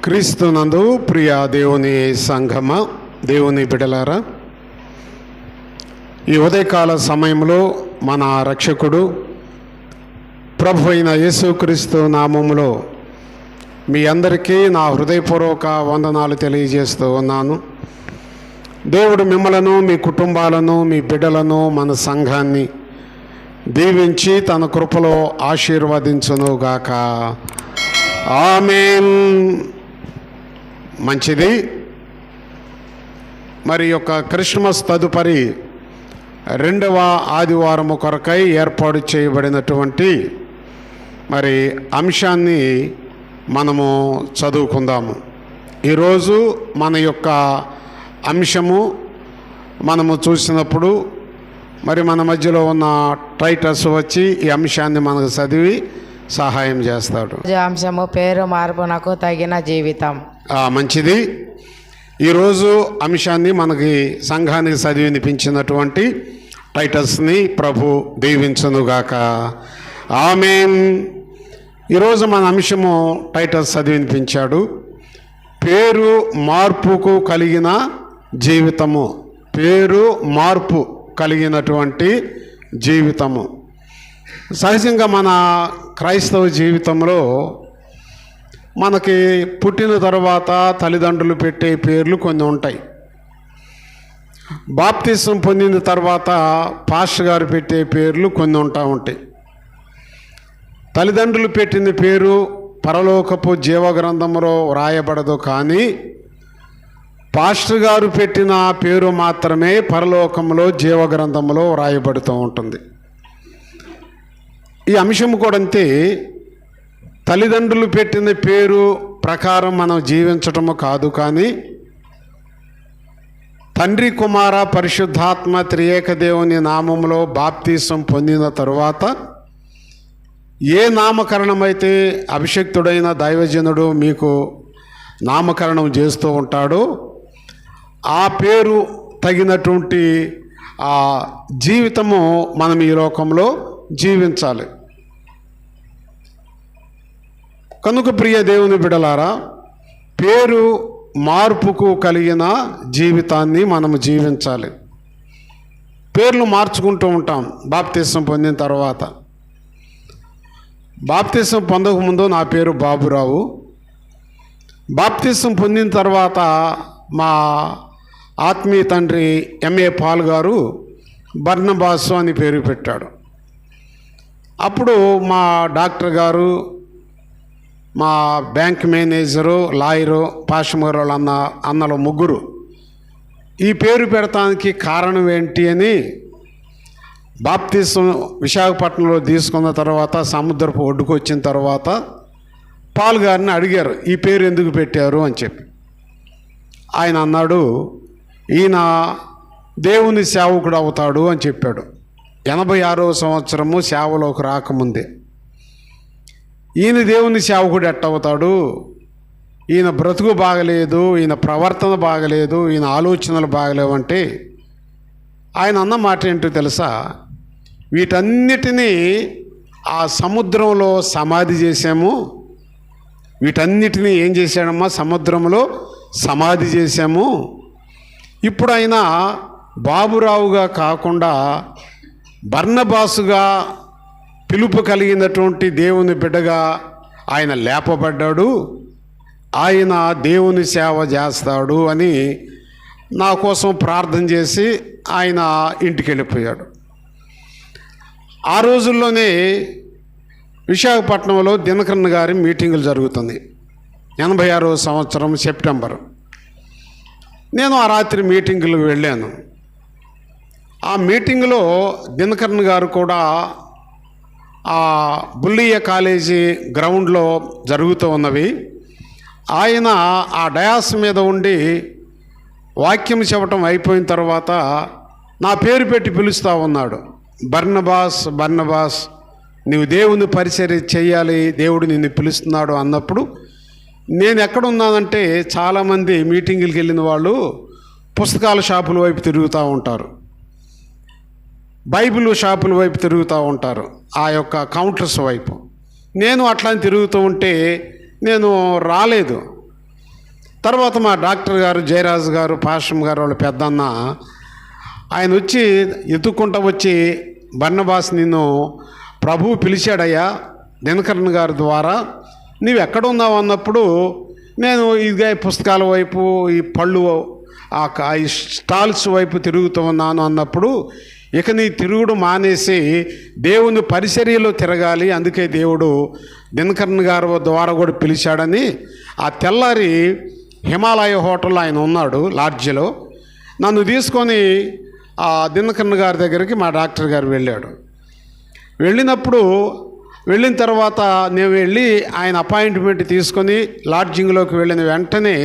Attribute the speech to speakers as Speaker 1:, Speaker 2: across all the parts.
Speaker 1: క్రీస్తునందు ప్రియ దేవుని సంఘమ, దేవుని బిడలారా, ఈ ఉదయకాల సమయంలో మన రక్షకుడు ప్రభు అయిన యేసుక్రీస్తు నామములో మీ అందరికీ నా హృదయపూర్వక వందనాలు తెలియజేస్తూ ఉన్నాను. దేవుడు మిమ్మలను, మీ కుటుంబాలను, మీ బిడ్డలను, మన సంఘాన్ని దీవించి తన కృపలో ఆశీర్వదించునుగాక. ఆమేన్. మంచిది. మరి యొక్క క్రిస్మస్ తదుపరి 2వ ఆదివారము కొరకై ఏర్పాటు చేయబడినటువంటి మరి అంశాన్ని మనము చదువుకుందాము. ఈరోజు మన యొక్క అంశము మనము చూసినప్పుడు మరి మన మధ్యలో ఉన్న టైటస్ వచ్చి ఈ అంశాన్ని మనకు చదివి సహాయం చేస్తాడు.
Speaker 2: అంశము పేరు మార్పునకు తగిన జీవితం.
Speaker 1: మంచిది. ఈరోజు అంశాన్ని మనకి సంఘానికి చదివి వినిపించినటువంటి టైటస్ని ప్రభు దీవించునుగాక. ఆమేన్. ఈరోజు మన అంశము టైటస్ చదివి వినిపించాడు. పేరు మార్పుకు కలిగిన జీవితము. పేరు మార్పు కలిగినటువంటి జీవితము. సహజంగా మన క్రైస్తవ జీవితంలో మనకి పుట్టిన తర్వాత తల్లిదండ్రులు పెట్టే పేర్లు కొన్ని ఉంటాయి. బాప్తిసం పొందిన తర్వాత పాస్టర్ గారు పెట్టే పేర్లు కొన్ని ఉంటాయి. తల్లిదండ్రులు పెట్టిన పేరు పరలోకపు జీవగ్రంథంలో వ్రాయబడదు, కానీ పాస్టర్ గారు పెట్టిన పేరు మాత్రమే పరలోకంలో జీవగ్రంథంలో వ్రాయబడుతూ ఉంటుంది. ఈ అంశం కూడా అంతే. తల్లిదండ్రులు పెట్టిన పేరు ప్రకారం మనం జీవించటము కాదు, కానీ తండ్రి, కుమార, పరిశుద్ధాత్మ త్రియేక దేవుని నామంలో బాప్తీసం పొందిన తరువాత ఏ నామకరణం అయితే అభిషిక్తుడైన దైవజనుడు మీకు నామకరణం చేస్తూ ఉంటాడో ఆ పేరు తగినటువంటి ఆ జీవితము మనం ఈ లోకంలో జీవించాలి. కనుక ప్రియ దేవుని బిడలారా, పేరు మార్పుకు కలిగిన జీవితాన్ని మనము జీవించాలి. పేర్లు మార్చుకుంటూ ఉంటాం బాప్తిసం పొందిన తర్వాత. బాప్తిసం పొందకముందు నా పేరు బాబురావు. బాప్తిసం పొందిన తర్వాత మా ఆత్మీయ తండ్రి ఎంఏ పాల్ గారు బర్నబాసు అని పేరు పెట్టాడు. అప్పుడు మా డాక్టర్ గారు, మా బ్యాంక్ మేనేజరు, లాయరు, పాషమూరు అన్నలు ముగ్గురు ఈ పేరు పెడతానికి కారణం ఏంటి అని బాప్తిసం విశాఖపట్నంలో తీసుకున్న తర్వాత సముద్రపు ఒడ్డుకు వచ్చిన తర్వాత పాల్ గారిని అడిగారు, ఈ పేరు ఎందుకు పెట్టారు అని చెప్పి. ఆయన అన్నాడు, ఈయన దేవుని సేవకుడు అవుతాడు అని చెప్పాడు. 86వ సంవత్సరము సేవలోకి రాకముందే. ఈయన దేవుని సేవకుడు ఎట్టవుతాడు? ఈయన బ్రతుకు బాగలేదు, ఈయన ప్రవర్తన బాగలేదు, ఈయన ఆలోచనలు బాగలేవంటే ఆయన అన్న మాట ఏంటో తెలుసా? వీటన్నిటినీ ఆ సముద్రంలో సమాధి చేశాము. వీటన్నిటినీ ఏం చేశాడమ్మా? సముద్రంలో సమాధి చేశాము. ఇప్పుడు ఆయన బాబురావుగా కాకుండా బర్నబాసుగా పిలుపు కలిగినటువంటి దేవుని బిడ్డగా ఆయన లేపబడ్డాడు. ఆయన దేవుని సేవ చేస్తాడు అని నా కోసం ప్రార్థన చేసి ఆయన ఇంటికి వెళ్ళిపోయాడు. ఆ రోజుల్లోనే విశాఖపట్నంలో దినకరన్ గారి మీటింగులు జరుగుతుంది. 86వ సంవత్సరం సెప్టెంబర్. నేను ఆ రాత్రి మీటింగులకు వెళ్ళాను. ఆ మీటింగులో దినకరన్ గారు కూడా ఆ బుల్లియ కాలేజీ గ్రౌండ్లో జరుగుతూ ఉన్నవి. ఆయన ఆ డయాస్ మీద ఉండి వాక్యం చెప్పటం అయిపోయిన తర్వాత నా పేరు పెట్టి పిలుస్తూ ఉన్నాడు. బర్నబాస్, బర్నబాస్, నీవు దేవుని పరిచర్య చేయాలి, దేవుడు నిన్ను పిలుస్తున్నాడు అన్నప్పుడు నేను ఎక్కడున్నానంటే చాలామంది మీటింగులకు వెళ్ళిన వాళ్ళు పుస్తకాల షాపుల వైపు తిరుగుతూ ఉంటారు, బైబిల్ షాపుల వైపు తిరుగుతూ ఉంటారు, ఆ యొక్క కౌంటర్స్ వైపు. నేను అట్లా తిరుగుతూ ఉంటే నేను రాలేదు. తర్వాత మా డాక్టర్ గారు జయరాజు గారు పాషం గారు వాళ్ళ పెద్దన్న ఆయన వచ్చి ఎత్తుక్కుంటూ వచ్చి బర్నబాస్ నిన్ను ప్రభువు పిలిచాడయ్యా దినకరన్ గారి ద్వారా, నీవు ఎక్కడున్నావు అన్నప్పుడు నేను ఇదిగా పుస్తకాల వైపు ఈ పళ్ళు ఈ స్టాల్స్ వైపు తిరుగుతూ ఉన్నాను అన్నప్పుడు, ఇక నీ తిరుగుడు మానేసి దేవుని పరిచర్యలో తిరగాలి, అందుకే దేవుడు దినకరన్ గారి ద్వారా కూడా పిలిచాడని ఆ తెల్లారి హిమాలయ హోటల్లో ఆయన ఉన్నాడు లాడ్జిలో. నన్ను తీసుకొని ఆ దినకరన్ గారి దగ్గరికి మా డాక్టర్ గారు వెళ్ళాడు. వెళ్ళిన తర్వాత నేను వెళ్ళి ఆయన అపాయింట్మెంట్ తీసుకొని లాడ్జింగ్లోకి వెళ్ళిన వెంటనే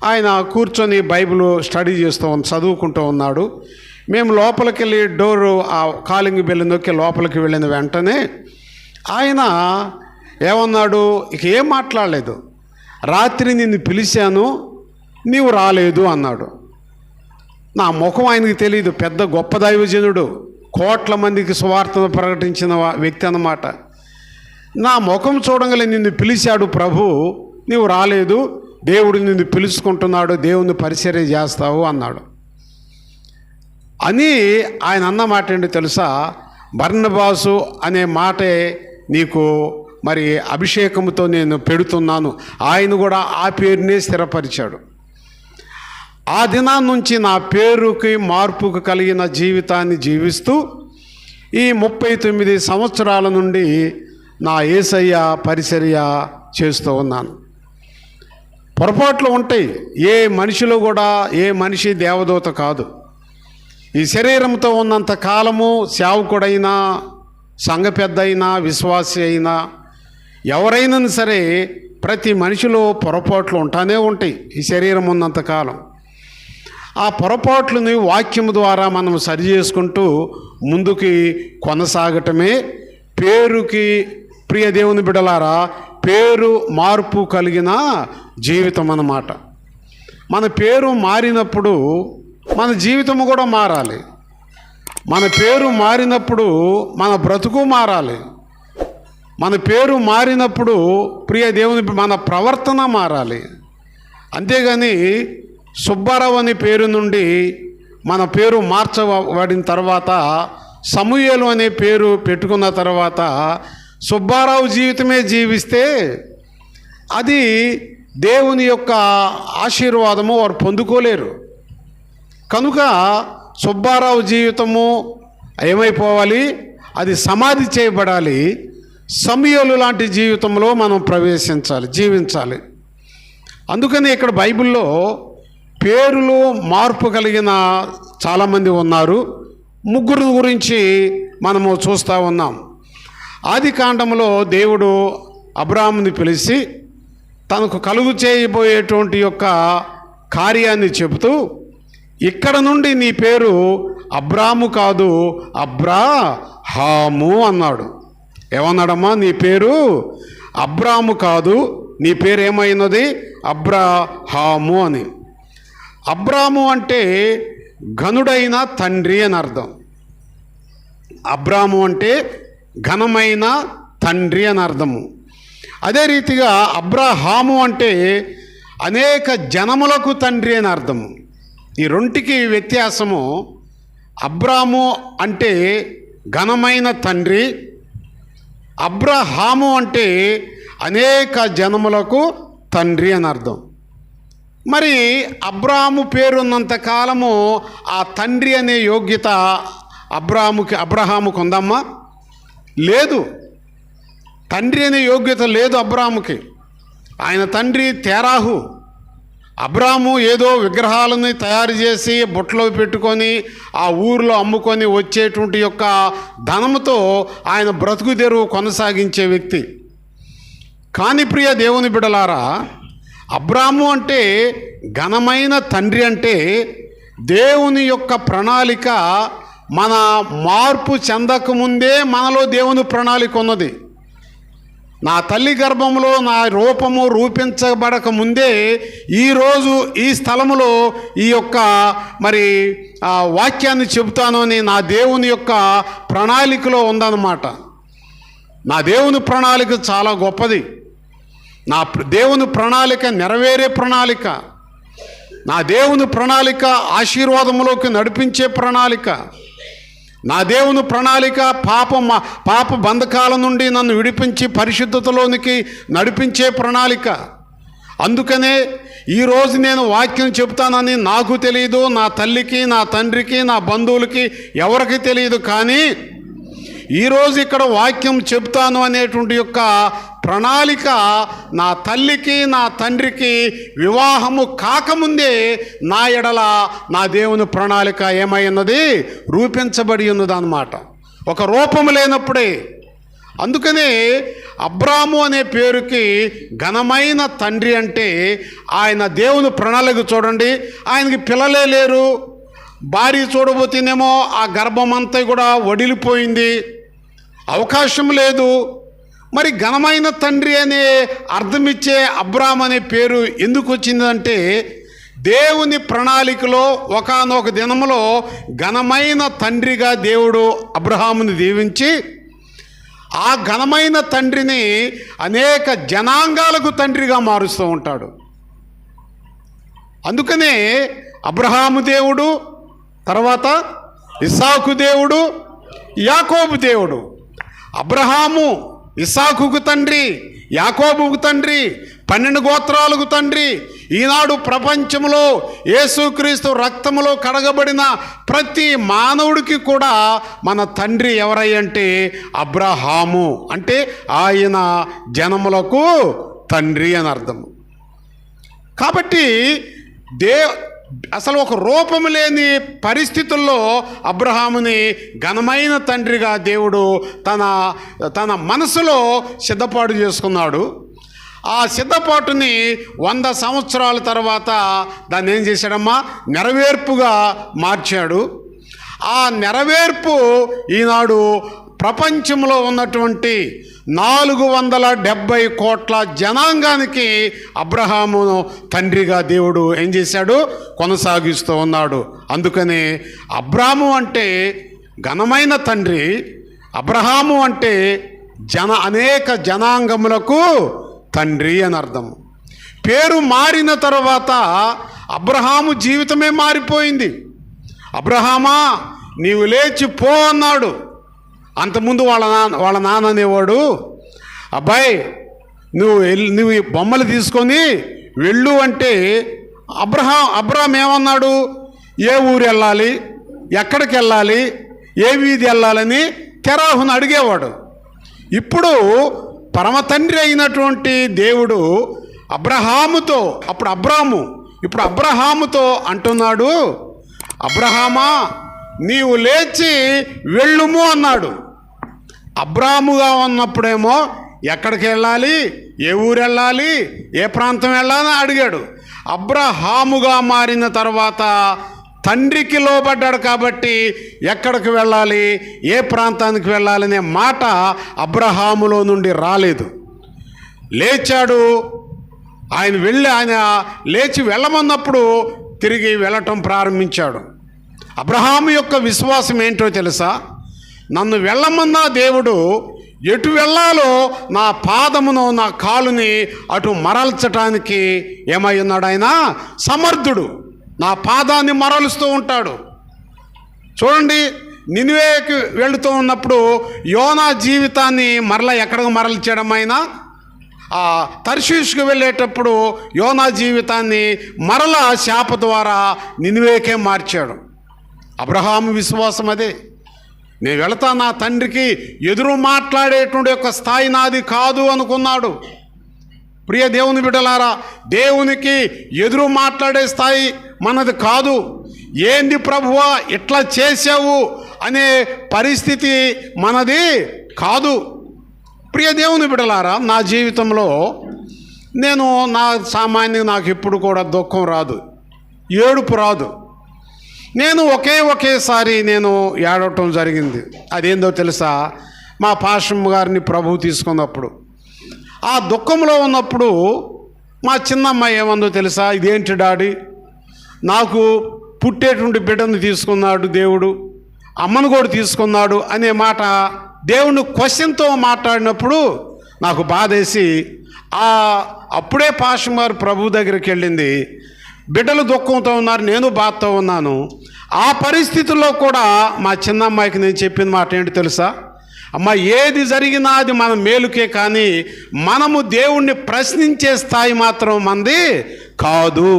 Speaker 1: ఆయన కూర్చొని బైబిల్ స్టడీ చదువుకుంటూ ఉన్నాడు. మేము లోపలికి వెళ్ళి డోరు ఆ కాలింగ్ బెల్ నొక్కి లోపలికి వెళ్ళిన వెంటనే ఆయన ఏమన్నాడు, ఇక ఏం మాట్లాడలేదు. రాత్రి నిన్ను పిలిచాను, నీవు రాలేదు అన్నాడు. నా ముఖం ఆయనకి తెలియదు, పెద్ద గొప్ప దైవజనుడు, కోట్ల మందికి సువార్తను ప్రకటించిన వ్యక్తి అన్నమాట. నా ముఖం చూడగలే నిన్ను పిలిచాడు ప్రభు, నీవు రాలేదు, దేవుడు నిన్ను పిలుచుకుంటున్నాడు, దేవుని పరిచర్య చేస్తావు అన్నాడు. అని ఆయన అన్న మాట ఏంటి తెలుసా, బర్నబాసు అనే మాటే నీకు మరి అభిషేకంతో నేను పెడుతున్నాను. ఆయన కూడా ఆ పేరునే స్థిరపరిచాడు. ఆ దినాన్ని నుంచి నా పేరుకి మార్పుకు కలిగిన జీవితాన్ని జీవిస్తూ ఈ 39 సంవత్సరాల నుండి నా యేసయ్య పరిచర్య చేస్తూ ఉన్నాను. పొరపాట్లు ఉంటాయి, ఏ మనిషిలో కూడా ఏ మనిషి దేవదూత కాదు. ఈ శరీరంతో ఉన్నంత కాలము సేవకుడైనా, సంఘ పెద్ద అయినా, విశ్వాసి అయినా, ఎవరైనా సరే ప్రతి మనిషిలో పొరపాట్లు ఉంటానే ఉంటాయి ఈ శరీరం ఉన్నంతకాలం. ఆ పొరపాట్లని వాక్యం ద్వారా మనం సరి చేసుకుంటూ ముందుకి కొనసాగటమే పేరుకి, ప్రియ దేవుని బిడ్డలారా, పేరు మార్పు కలిగిన జీవితం అన్నమాట. మన పేరు మారినప్పుడు మన జీవితము కూడా మారాలి. మన పేరు మారినప్పుడు మన బ్రతుకు మారాలి. మన పేరు మారినప్పుడు ప్రియ దేవుని మన ప్రవర్తన మారాలి. అంతేగాని సుబ్బారావు అనే పేరు నుండి మన పేరు మార్చబడిన తర్వాత, సమూయేలు అనే పేరు పెట్టుకున్న తర్వాత సుబ్బారావు జీవితమే జీవిస్తే అది దేవుని యొక్క ఆశీర్వాదము వారు పొందుకోలేరు. కనుక సుబ్బారావు జీవితము ఏమైపోవాలి, అది సమాధి చేయబడాలి. సమూయేలు లాంటి జీవితంలో మనం ప్రవేశించాలి, జీవించాలి. అందుకని ఇక్కడ బైబిల్లో పేరులో మార్పు కలిగిన చాలామంది ఉన్నారు. ముగ్గురు గురించి మనము చూస్తూ ఉన్నాం. ఆది కాండంలో దేవుడు అబ్రాహాముని పిలిచి తనకు కలుగు చేయబోయేటువంటి యొక్క కార్యాన్ని చెబుతూ, ఇక్కడ నుండి నీ పేరు అబ్రాము కాదు అబ్రాహాము అన్నాడు. ఏమన్నాడమ్మా, నీ పేరు అబ్రాము కాదు, నీ పేరు ఏమైనది అబ్రాహాము అని. అబ్రాము అంటే ఘనుడైన తండ్రి అని అర్థం. అబ్రాము అంటే ఘనమైన తండ్రి అని అర్థము. అదే రీతిగా అబ్రాహాము అంటే అనేక జనములకు తండ్రి అని అర్థము. ఈ రెంటికి వ్యత్యాసము. అబ్రాము అంటే ఘనమైన తండ్రి, అబ్రాహాము అంటే అనేక జనములకు తండ్రి అని అర్థం. మరి అబ్రాహాము పేరున్నంత కాలము ఆ తండ్రి అనే యోగ్యత అబ్రహాముకు ఉందమ్మా? లేదు. తండ్రి అనే యోగ్యత లేదు అబ్రాహాముకి. ఆయన తండ్రి తేరాహు. అబ్రాహాము ఏదో విగ్రహాలని తయారు చేసి బుట్టలో పెట్టుకొని ఆ ఊరిలో అమ్ముకొని వచ్చేటువంటి యొక్క ధనముతో ఆయన బ్రతుకు తెరువు కొనసాగించే వ్యక్తి. కానీ ప్రియ దేవుని బిడ్డలారా, అబ్రాహాము అంటే ఘనమైన తండ్రి అంటే దేవుని యొక్క ప్రణాళిక మన మార్పు చెందకముందే మనలో దేవుని ప్రణాళిక ఉన్నది. నా తల్లి గర్భంలో నా రూపము రూపించబడక ముందే ఈరోజు ఈ స్థలములో ఈ యొక్క మరి వాక్యాన్ని చెబుతాను అని నా దేవుని యొక్క ప్రణాళికలో ఉందన్నమాట. నా దేవుని ప్రణాళిక చాలా గొప్పది. దేవుని ప్రణాళిక నెరవేరే ప్రణాళిక, నా దేవుని ప్రణాళిక ఆశీర్వాదములోకి నడిపించే ప్రణాళిక, నా దేవుని ప్రణాళిక పాప బంధకాల నుండి నన్ను విడిపించి పరిశుద్ధతలోనికి నడిపించే ప్రణాళిక. అందుకనే ఈరోజు నేను వాక్యం చెప్తానని నాకు తెలియదు, నా తల్లికి, నా తండ్రికి, నా బంధువులకి ఎవరికి తెలియదు. కానీ ఈరోజు ఇక్కడ వాక్యం చెప్తాను అనేటువంటి యొక్క ప్రణాళిక నా తల్లికి, నా తండ్రికి వివాహము కాకముందే నా ఎడల నా దేవుని ప్రణాళిక ఏమైనది, రూపించబడి ఉన్నది అన్నమాట. ఒక రూపము లేనప్పుడే. అందుకనే అబ్రాము అనే పేరుకి ఘనమైన తండ్రి అంటే ఆయన దేవుని ప్రణాళిక చూడండి. ఆయనకి పిల్లలే లేరు, భార్య చూడబోతేనేమో ఆ గర్భమంతా కూడా వడిలిపోయింది, అవకాశం లేదు. మరి ఘనమైన తండ్రి అనే అర్థమిచ్చే అబ్రామ్ అనే పేరు ఎందుకు వచ్చిందంటే దేవుని ప్రణాళికలో ఒకానొక దినములో ఘనమైన తండ్రిగా దేవుడు అబ్రహాముని దీవించి ఆ ఘనమైన తండ్రిని అనేక జనాంగాలకు తండ్రిగా మారుస్తూ ఉంటాడు. అందుకనే అబ్రహాము దేవుడు, తర్వాత ఇస్సాకు దేవుడు, యాకోబు దేవుడు. అబ్రహాము ఇస్సాకుకు తండ్రి, యాకోబుకు తండ్రి, 12 గోత్రాలకు తండ్రి. ఈనాడు ప్రపంచంలో యేసుక్రీస్తు రక్తములో కడగబడిన ప్రతి మానవుడికి కూడా మన తండ్రి ఎవరయ్యంటే అబ్రహాము. అంటే ఆయన జనములకు తండ్రి అని అర్థం. కాబట్టి అసలు ఒక రూపము లేని పరిస్థితుల్లో అబ్రహాముని ఘనమైన తండ్రిగా దేవుడు తన మనసులో సిద్ధపాటు చేసుకున్నాడు. ఆ సిద్ధపాటుని 100 సంవత్సరాల తర్వాత దాన్ని ఏం చేశాడమ్మా, నెరవేర్పుగా మార్చాడు. ఆ నెరవేర్పు ఈనాడు ప్రపంచంలో ఉన్నటువంటి 470 కోట్ల జనాంగానికి అబ్రహామును తండ్రిగా దేవుడు ఏం చేశాడు, కొనసాగిస్తూ ఉన్నాడు. అందుకనే అబ్రాము అంటే ఘనమైన తండ్రి, అబ్రహాము అంటే అనేక జనాంగములకు తండ్రి అని అర్థం. పేరు మారిన తర్వాత అబ్రహాము జీవితమే మారిపోయింది. అబ్రహామా నీవు లేచి పో అన్నాడు. అంతకుముందు వాళ్ళ నాన్న అనేవాడు, అబ్బాయి నువ్వు ఈ బొమ్మలు తీసుకొని వెళ్ళు అంటే అబ్రహాం ఏమన్నాడు, ఏ ఊరు వెళ్ళాలి, ఎక్కడికి వెళ్ళాలి, ఏ వీధి వెళ్ళాలని తెరాహును అడిగేవాడు. ఇప్పుడు పరమ తండ్రి అయినటువంటి దేవుడు ఇప్పుడు అబ్రహాముతో అంటున్నాడు, అబ్రహామా నీవు లేచి వెళ్ళుము అన్నాడు. అబ్రాముగా ఉన్నప్పుడేమో ఎక్కడికి వెళ్ళాలి, ఏ ఊరు వెళ్ళాలి, ఏ ప్రాంతం వెళ్ళాలని అడిగాడు. అబ్రహాముగా మారిన తర్వాత తండ్రికి లోబడ్డాడు కాబట్టి ఎక్కడికి వెళ్ళాలి, ఏ ప్రాంతానికి వెళ్ళాలనే మాట అబ్రహాములో నుండి రాలేదు. లేచాడు. ఆయన లేచి వెళ్ళమన్నప్పుడు తిరిగి వెళ్ళటం ప్రారంభించాడు. అబ్రహాము యొక్క విశ్వాసం ఏంటో తెలుసా, నన్ను వెళ్ళమన్నా దేవుడు ఎటు వెళ్ళాలో నా పాదమును, నా కాలుని అటు మరల్చటానికి ఏమై ఉన్నాడు, ఆయన సమర్థుడు. నా పాదాన్ని మరలుస్తూ ఉంటాడు. చూడండి, నినివేకి వెళుతూ ఉన్నప్పుడు యోనా జీవితాన్ని మరలా ఎక్కడికి మరల్చడం, ఆయన తర్షీషుకు వెళ్ళేటప్పుడు యోనా జీవితాన్ని మరలా శాప ద్వారా నినివేకే మార్చాడు. అబ్రహాము విశ్వాసం అదే. నేను వెళతా, నా తండ్రికి ఎదురు మాట్లాడేటువంటి యొక్క స్థాయి నాది కాదు అనుకున్నాడు. ప్రియ దేవుని బిడ్డలారా, దేవునికి ఎదురు మాట్లాడే స్థాయి మనది కాదు. ఏంది ప్రభువా ఇట్లా చేసావు అనే పరిస్థితి మనది కాదు. ప్రియ దేవుని బిడ్డలారా, నా జీవితంలో సామాన్యంగా నాకు ఎప్పుడు కూడా దుఃఖం రాదు, ఏడుపు రాదు. నేను ఒకేసారి ఏడవటం జరిగింది. అదేందో తెలుసా, మా పాషమ్మ గారిని ప్రభువు తీసుకున్నప్పుడు, ఆ దుఃఖంలో ఉన్నప్పుడు మా చిన్నమ్మాయి ఏమందో తెలుసా, ఇదేంటి డాడీ, నాకు పుట్టేటువంటి బిడ్డను తీసుకున్నాడు దేవుడు, అమ్మను కూడా తీసుకున్నాడు అనే మాట దేవుని క్వశ్చన్తో మాట్లాడినప్పుడు నాకు బాధేసి అప్పుడే పాషమారు ప్రభు దగ్గరికి వెళ్ళింది. బిడ్డలు దుఃఖంతో ఉన్నారు, నేను బాధతో ఉన్నాను. ఆ పరిస్థితుల్లో కూడా మా చిన్న అమ్మాయికి నేను చెప్పిన మాట ఏంటి తెలుసా? అమ్మ, ఏది జరిగినా అది మన మేలుకే, కానీ మనము దేవుణ్ణి ప్రశ్నించే స్థాయి మాత్రం మనది కాదు.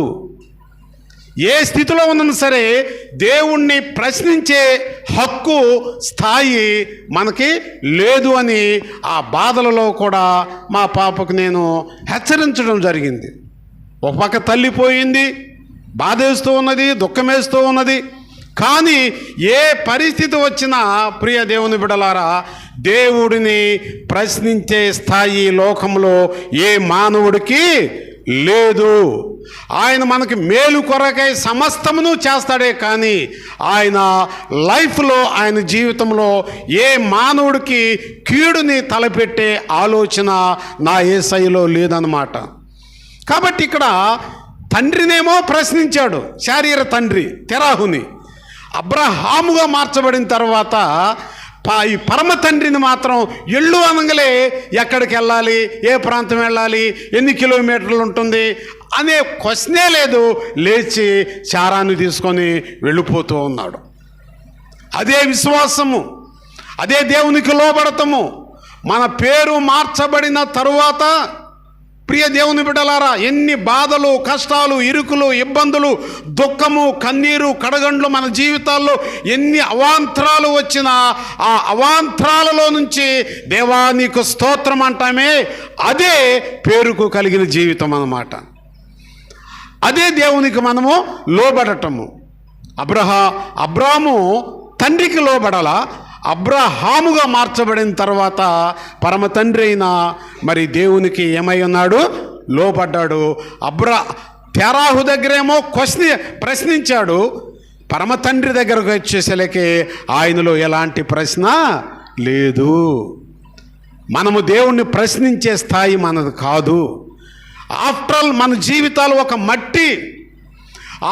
Speaker 1: ఏ స్థితిలో ఉన్నా సరే దేవుణ్ణి ప్రశ్నించే హక్కు, స్థాయి మనకి లేదు అని ఆ బాధలలో కూడా మా పాపకు నేను హెచ్చరించడం జరిగింది. ఒక పక్క తల్లిపోయింది, బాధేస్తూ ఉన్నది, దుఃఖమేస్తూ ఉన్నది. కానీ ఏ పరిస్థితి వచ్చినా ప్రియ దేవుని బిడ్డలారా, దేవుడిని ప్రశ్నించే స్థాయి లోకంలో ఏ మానవుడికి లేదు. ఆయన మనకి మేలు కొరకై సమస్తమును చేస్తాడే, కానీ ఆయన లైఫ్లో, ఆయన జీవితంలో ఏ మానవుడికి కీడుని తలపెట్టే ఆలోచన నా యేసయ్యలో లేదన్నమాట. కాబట్టి ఇక్కడ తండ్రినేమో ప్రశ్నించాడు, శారీర తండ్రి తెరాహుని. అబ్రహాముగా మార్చబడిన తర్వాత ఈ పరమ తండ్రిని మాత్రం ఎళ్ళు అనగలే ఎక్కడికి వెళ్ళాలి, ఏ ప్రాంతం వెళ్ళాలి, ఎన్ని కిలోమీటర్లు ఉంటుంది అనే క్వశ్చనే లేదు. లేచి చారాన్ని తీసుకొని వెళ్ళిపోతూ ఉన్నాడు. అదే విశ్వాసము, అదే దేవునికి లోబడతాము. మన పేరు మార్చబడిన తరువాత ప్రియ దేవుని బిడ్డలారా, ఎన్ని బాధలు, కష్టాలు, ఇరుకులు, ఇబ్బందులు, దుఃఖము, కన్నీరు, కడగండ్లు మన జీవితాల్లో ఎన్ని అవాంతరాలు వచ్చినా ఆ అవాంతరాలలో నుంచి దేవా నీకు స్తోత్రం అంటామే, అదే పేరుకు కలిగిన జీవితం అన్నమాట. అదే దేవునికి మనము లోబడటము. అబ్రాము తండ్రికి లోబడాల. అబ్రహాముగా మార్చబడిన తర్వాత పరమ తండ్రి అయిన మరి దేవునికి ఏమై ఉన్నాడు? లోబడ్డాడు. తెరాహు దగ్గరేమో ప్రశ్నించాడు. పరమ తండ్రి దగ్గరకు వచ్చేసరికి ఆయనలో ఎలాంటి ప్రశ్న లేదు. మనము దేవుణ్ణి ప్రశ్నించే స్థాయి మనది కాదు. ఆఫ్టర్ ఆల్ మన జీవితాలు ఒక మట్టి.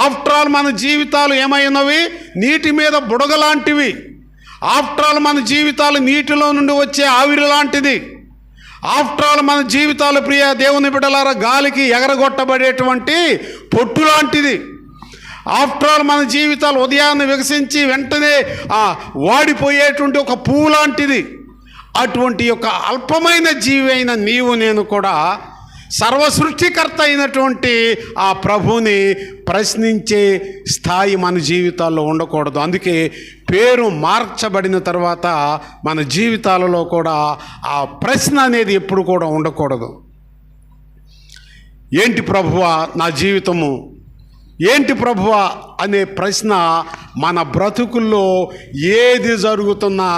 Speaker 1: ఆఫ్టర్ ఆల్ మన జీవితాలు ఏమైనవి? నీటి మీద బుడగలాంటివి. ఆఫ్టర్ ఆల్ మన జీవితాలు నీటిలో నుండి వచ్చే ఆవిరి లాంటిది. ఆఫ్టర్ ఆల్ మన జీవితాలు ప్రియ దేవుని బిడ్డలారా గాలికి ఎగరగొట్టబడేటువంటి పొట్టు లాంటిది. ఆఫ్టర్ ఆల్ మన జీవితాలు ఉదయాన్నే వికసించి వెంటనే వాడిపోయేటువంటి ఒక పువ్వు లాంటిది. అటువంటి యొక్క అల్పమైన జీవి అయిన నీవు నేను కూడా సర్వసృష్టికర్త అయినటువంటి ఆ ప్రభుని ప్రశ్నించే స్థాయి మన జీవితాల్లో ఉండకూడదు. అందుకే పేరు మార్చబడిన తర్వాత మన జీవితాలలో కూడా ఆ ప్రశ్న అనేది ఎప్పుడు కూడా ఉండకూడదు. ఏంటి ప్రభువా నా జీవితము, ఏంటి ప్రభువా అనే ప్రశ్న మన బ్రతుకుల్లో ఏది జరుగుతున్నా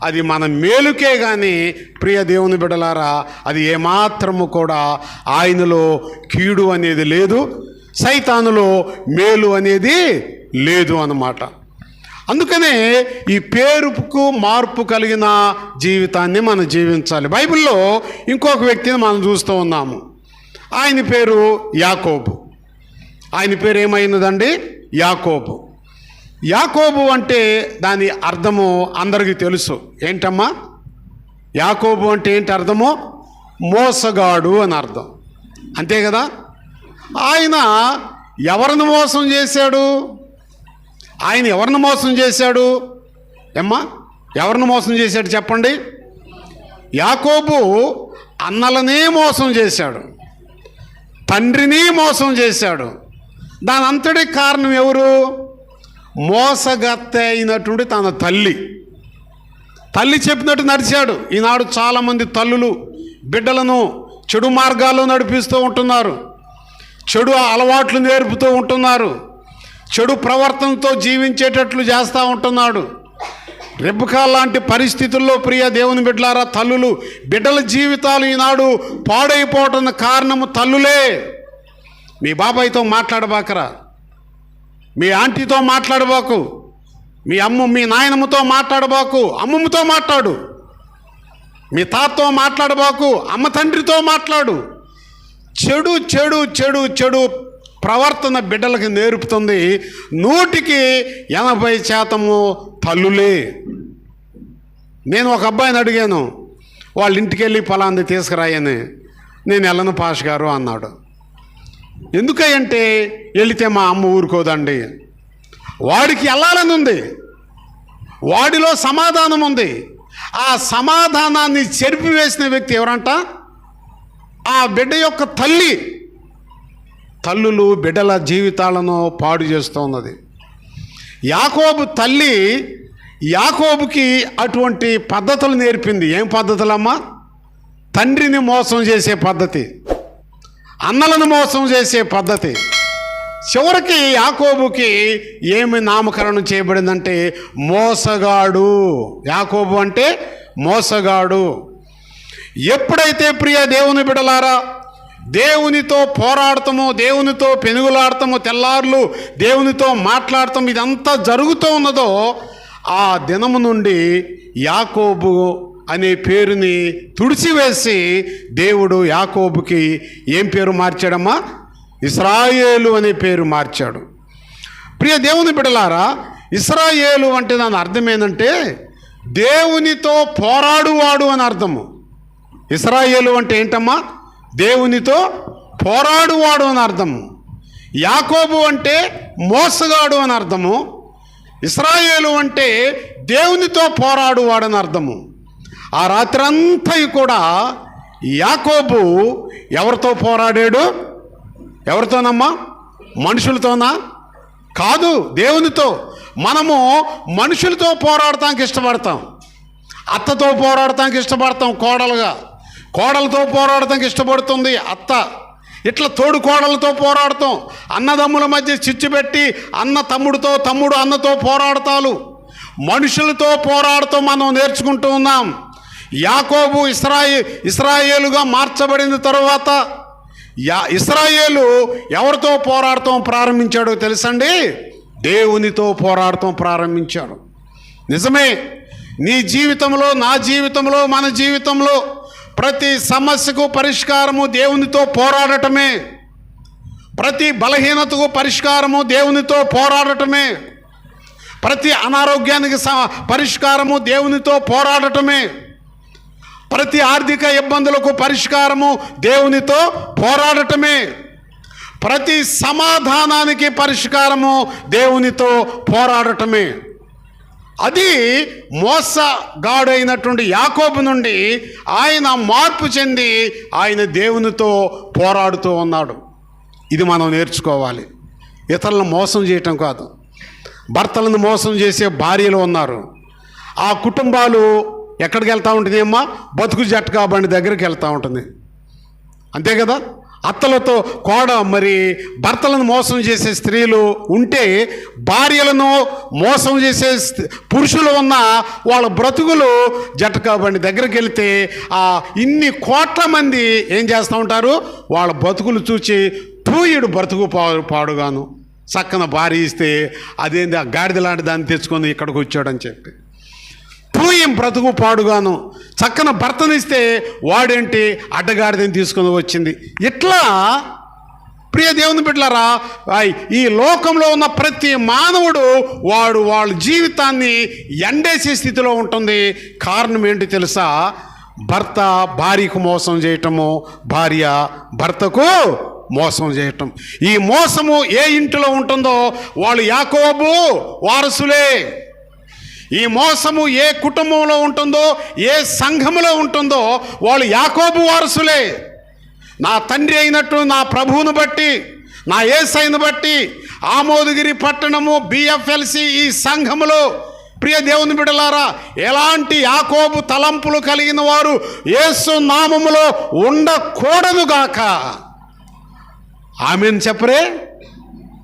Speaker 1: అది మన మేలుకే, కానీ ప్రియ దేవుని బిడ్డలారా అది ఏమాత్రము కూడా ఆయనలో కీడు అనేది లేదు, సైతానులో మేలు అనేది లేదు అన్నమాట. అందుకనే ఈ పేరుకు మార్పు కలిగిన జీవితాన్ని మనం జీవించాలి. బైబిల్లో ఇంకొక వ్యక్తిని మనం చూస్తూ ఉన్నాము. ఆయన పేరు యాకోబు. ఆయన పేరు ఏమైనదండి? యాకోబు. యాకోబు అంటే దాని అర్థము అందరికీ తెలుసు. ఏంటమ్మా యాకోబు అంటే ఏంటి అర్థము? మోసగాడు అని అర్థం, అంతే కదా. ఆయన ఎవరిని మోసం చేశాడు? ఆయన ఎవరిని మోసం చేశాడు? ఏమ్మా ఎవరిని మోసం చేశాడు చెప్పండి? యాకోబు అన్నలనే మోసం చేశాడు, తండ్రిని మోసం చేశాడు. దాని అంతటి కారణం ఎవరు? మోసగత్తె అయినటువంటి తన తల్లి చెప్పినట్టు నడిచాడు. ఈనాడు చాలామంది తల్లులు బిడ్డలను చెడు మార్గాల్లో నడిపిస్తూ ఉంటున్నారు, చెడు అలవాట్లు నేర్పుతూ ఉంటున్నారు, చెడు ప్రవర్తనతో జీవించేటట్లు చేస్తూ ఉంటున్నాడు. రెబ్బకా లాంటి పరిస్థితుల్లో ప్రియ దేవుని బిడ్డలారా, తల్లులు బిడ్డల జీవితాలు ఈనాడు పాడైపోవటం కారణము తల్లులే. మీ బాబాయ్తో మాట్లాడబాకరా, మీ ఆంటీతో మాట్లాడబాకు, మీ నాయనమ్మతో మాట్లాడబాకు, అమ్మమ్మతో మాట్లాడు. మీ తాతతో మాట్లాడబాకు, అమ్మ తండ్రితో మాట్లాడు. చెడు చెడు చెడు చెడు ప్రవర్తన బిడ్డలకు నేర్పుతుంది 100% తల్లులే. నేను ఒక అబ్బాయిని అడిగాను, వాళ్ళ ఇంటికి వెళ్ళి ఫలాంది తీసుకురాయని. నేను వెళ్ళను పాష్ గారు అన్నాడు. ఎందుకంటే వెళితే మా అమ్మ ఊరుకోదండి. వాడికి వెళ్ళాలని ఉంది, వాడిలో సమాధానం ఉంది. ఆ సమాధానాన్ని చెరిపివేసిన వ్యక్తి ఎవరంట? ఆ బిడ్డ యొక్క తల్లులు బిడ్డల జీవితాలను పాడు చేస్తూ ఉన్నది. యాకోబు తల్లి యాకోబుకి అటువంటి పద్ధతులు నేర్పింది. ఏం పద్ధతులమ్మా? తండ్రిని మోసం చేసే పద్ధతి, అన్నలను మోసం చేసే పద్ధతి. చివరికి యాకోబుకి ఏమి నామకరణం చేయబడిందంటే మోసగాడు. యాకోబు అంటే మోసగాడు. ఎప్పుడైతే ప్రియ దేవుని బిడ్డలారా దేవునితో పోరాడతాము, దేవునితో పెనుగులాడతాము, తెల్లార్లు దేవునితో మాట్లాడతాం, ఇదంతా జరుగుతూ ఉన్నదో ఆ దినము నుండి యాకోబు అనే పేరుని తుడిచివేసి దేవుడు యాకోబుకి ఏం పేరు మార్చాడమ్మా? ఇశ్రాయేలు అనే పేరు మార్చాడు. ప్రియ దేవుని బిడ్డలారా, ఇశ్రాయేలు అంటే దాని అర్థం ఏంటంటే దేవునితో పోరాడువాడు అని అర్థము. ఇశ్రాయేలు అంటే ఏంటమ్మా? దేవునితో పోరాడువాడు అని అర్థము. యాకోబు అంటే మోసగాడు అని అర్థము. ఇశ్రాయేలు అంటే దేవునితో పోరాడువాడు అని అర్థము. ఆ రాత్రంతా కూడా యాకోబు ఎవరితో పోరాడాడు? ఎవరితోనమ్మా? మనుషులతోనా? కాదు, దేవునితో. మనము మనుషులతో పోరాడటానికి ఇష్టపడతాం, అత్తతో పోరాడటానికి ఇష్టపడతాం, కోడలతో పోరాడటానికి ఇష్టపడుతుంది అత్త. ఇట్లా తోడు కోడలతో పోరాడతాం. అన్నదమ్ముల మధ్య చిచ్చు పెట్టి అన్న తమ్ముడితో, తమ్ముడు అన్నతో పోరాడతాలు. మనుషులతో పోరాడుతూ మనం నేర్చుకుంటూ ఉన్నాం. యాకోబు ఇశ్రాయేలుగా మార్చబడిన తరువాత ఇశ్రాయేలు ఎవరితో పోరాడటం ప్రారంభించాడో తెలుసండి? దేవునితో పోరాడటం ప్రారంభించాడు. నిజమే, నీ జీవితంలో, నా జీవితంలో, మన జీవితంలో ప్రతి సమస్యకు పరిష్కారము దేవునితో పోరాడటమే. ప్రతి బలహీనతకు పరిష్కారము దేవునితో పోరాడటమే. ప్రతి అనారోగ్యానికి పరిష్కారము దేవునితో పోరాడటమే. ప్రతి ఆర్థిక ఇబ్బందులకు పరిష్కారము దేవునితో పోరాడటమే. ప్రతి సమాధానానికి పరిష్కారము దేవునితో పోరాడటమే. అది మోసగాడైనటువంటి యాకోబు నుండి ఆయన మార్పు చెంది ఆయన దేవునితో పోరాడుతూ ఉన్నాడు. ఇది మనం నేర్చుకోవాలి. ఇతరులను మోసం చేయటం కాదు. భర్తలను మోసం చేసే భార్యలు ఉన్నారు. ఆ కుటుంబాలు ఎక్కడికి వెళ్తూ ఉంటుంది అమ్మా? బతుకు జట్కా బండి దగ్గరికి వెళ్తూ ఉంటుంది, అంతే కదా. అత్తలతో మరి భర్తలను మోసం చేసే స్త్రీలు ఉంటే, భార్యలను మోసం చేసే పురుషులు ఉన్న వాళ్ళ బ్రతుకులు జట్కా బండి దగ్గరికి వెళితే ఇన్ని కోట్ల మంది ఏం చేస్తూ ఉంటారు? వాళ్ళ బతుకులు చూచి తూయుడు బ్రతుకు పాడుగాను, చక్కన భార్య ఇస్తే అదేంది ఆ గాడిద లాంటి దాన్ని తెచ్చుకొని ఇక్కడికి వచ్చాడని చెప్పి తూయం బ్రతుకు పాడుగాను, చక్కన భర్తనిస్తే వాడేంటి అడ్డగాడిదని తీసుకొని వచ్చింది. ఇట్లా ప్రియ దేవుని బిడ్డలారా, ఈ లోకంలో ఉన్న ప్రతి మానవుడు వాళ్ళ జీవితాన్ని ఎండేసే స్థితిలో ఉంటుంది. కారణం ఏంటి తెలుసా? భర్త భార్యకు మోసం చేయటము, భార్య భర్తకు మోసం చేయటం. ఈ మోసము ఏ ఇంటిలో ఉంటుందో వాళ్ళు యాకోబు వారసులే. ఈ మోసము ఏ కుటుంబంలో ఉంటుందో, ఏ సంఘములో ఉంటుందో వాళ్ళు యాకోబు వారసులే. నా తండ్రి అయినట్టు నా ప్రభువును బట్టి, నా యేసయ్యను బట్టి ఆమోదగిరి పట్టణము బిఎఫ్ఎల్సి ఈ సంఘములో ప్రియ దేవుని బిడ్డలారా ఎలాంటి యాకోబు తలంపులు కలిగిన వారు యేసు నామములో ఉండకూడదుగాక. ఆమెను చెప్పరే,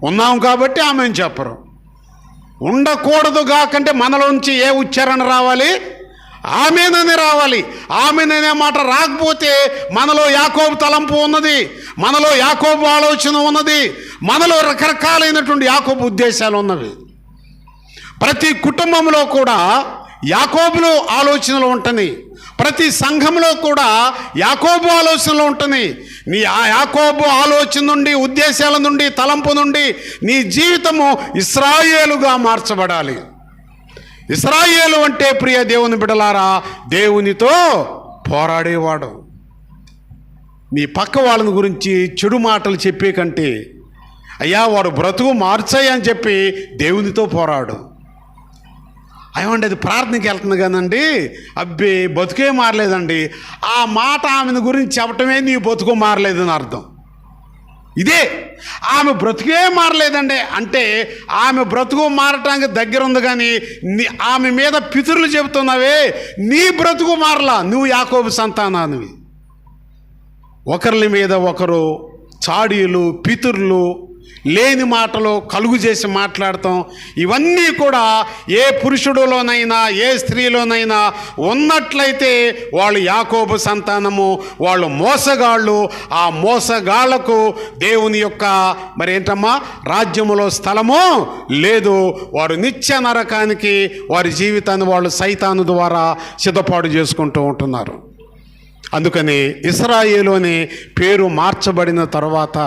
Speaker 1: ఉన్నాం కాబట్టి ఆమెను చెప్పరు. ఉండకూడదు కాకంటే మనలోంచి ఏ ఉచ్చారణ రావాలి? ఆమెనని రావాలి. ఆమెననే మాట రాకపోతే మనలో యాకోబు తలంపు ఉన్నది, మనలో యాకోబు ఆలోచన ఉన్నది, మనలో రకరకాలైనటువంటి యాకోబు ఉద్దేశాలు ఉన్నవి. ప్రతి కుటుంబంలో కూడా యాకోబులో ఆలోచనలు ఉంటున్నాయి. ప్రతి సంఘంలో కూడా యాకోబు ఆలోచనలు ఉంటున్నాయి. నీ ఆ యాకోబు ఆలోచన నుండి, ఉద్దేశాల నుండి, తలంపు నుండి నీ జీవితము ఇశ్రాయేలుగా మార్చబడాలి. ఇశ్రాయేలు అంటే ప్రియ దేవుని బిడ్డలారా దేవునితో పోరాడేవాడు. నీ పక్క వాళ్ళని గురించి చెడు మాటలు చెప్పే కంటే అయ్యా వాడు బ్రతుకు మార్చాయి అని చెప్పి దేవునితో పోరాడు. ఏమండి అది ప్రార్థనకి వెళ్తుంది కదండి, అబ్బే బతుకే మారలేదండి, ఆ మాట ఆమెను గురించి చెప్పటమే నీ బతుకు మారలేదని అర్థం. ఇదే ఆమె బ్రతుకే మారలేదండి అంటే ఆమె బ్రతుకు మారటానికి దగ్గర ఉంది, కానీ ఆమె మీద పితరులు చెబుతున్నావే నీ బ్రతుకు మారలా, నువ్వు యాకోబు సంతానానివి. ఒకరి మీద ఒకరు చాడీలు, పితరులు, లేని మాటలు కలుగు చేసి మాట్లాడటం, ఇవన్నీ కూడా ఏ పురుషుడిలోనైనా ఏ స్త్రీలోనైనా ఉన్నట్లయితే వాళ్ళు యాకోబు సంతానము, వాళ్ళు మోసగాళ్ళు. ఆ మోసగాళ్లకు దేవుని యొక్క మరేంటమ్మా రాజ్యములో స్థలము లేదు. వారు నిత్య నరకానికి వారి జీవితాన్ని వాళ్ళు సైతాను ద్వారా సిద్ధపాటు చేసుకుంటూ ఉంటున్నారు. అందుకని ఇశ్రాయేలు అనే పేరు మార్చబడిన తర్వాత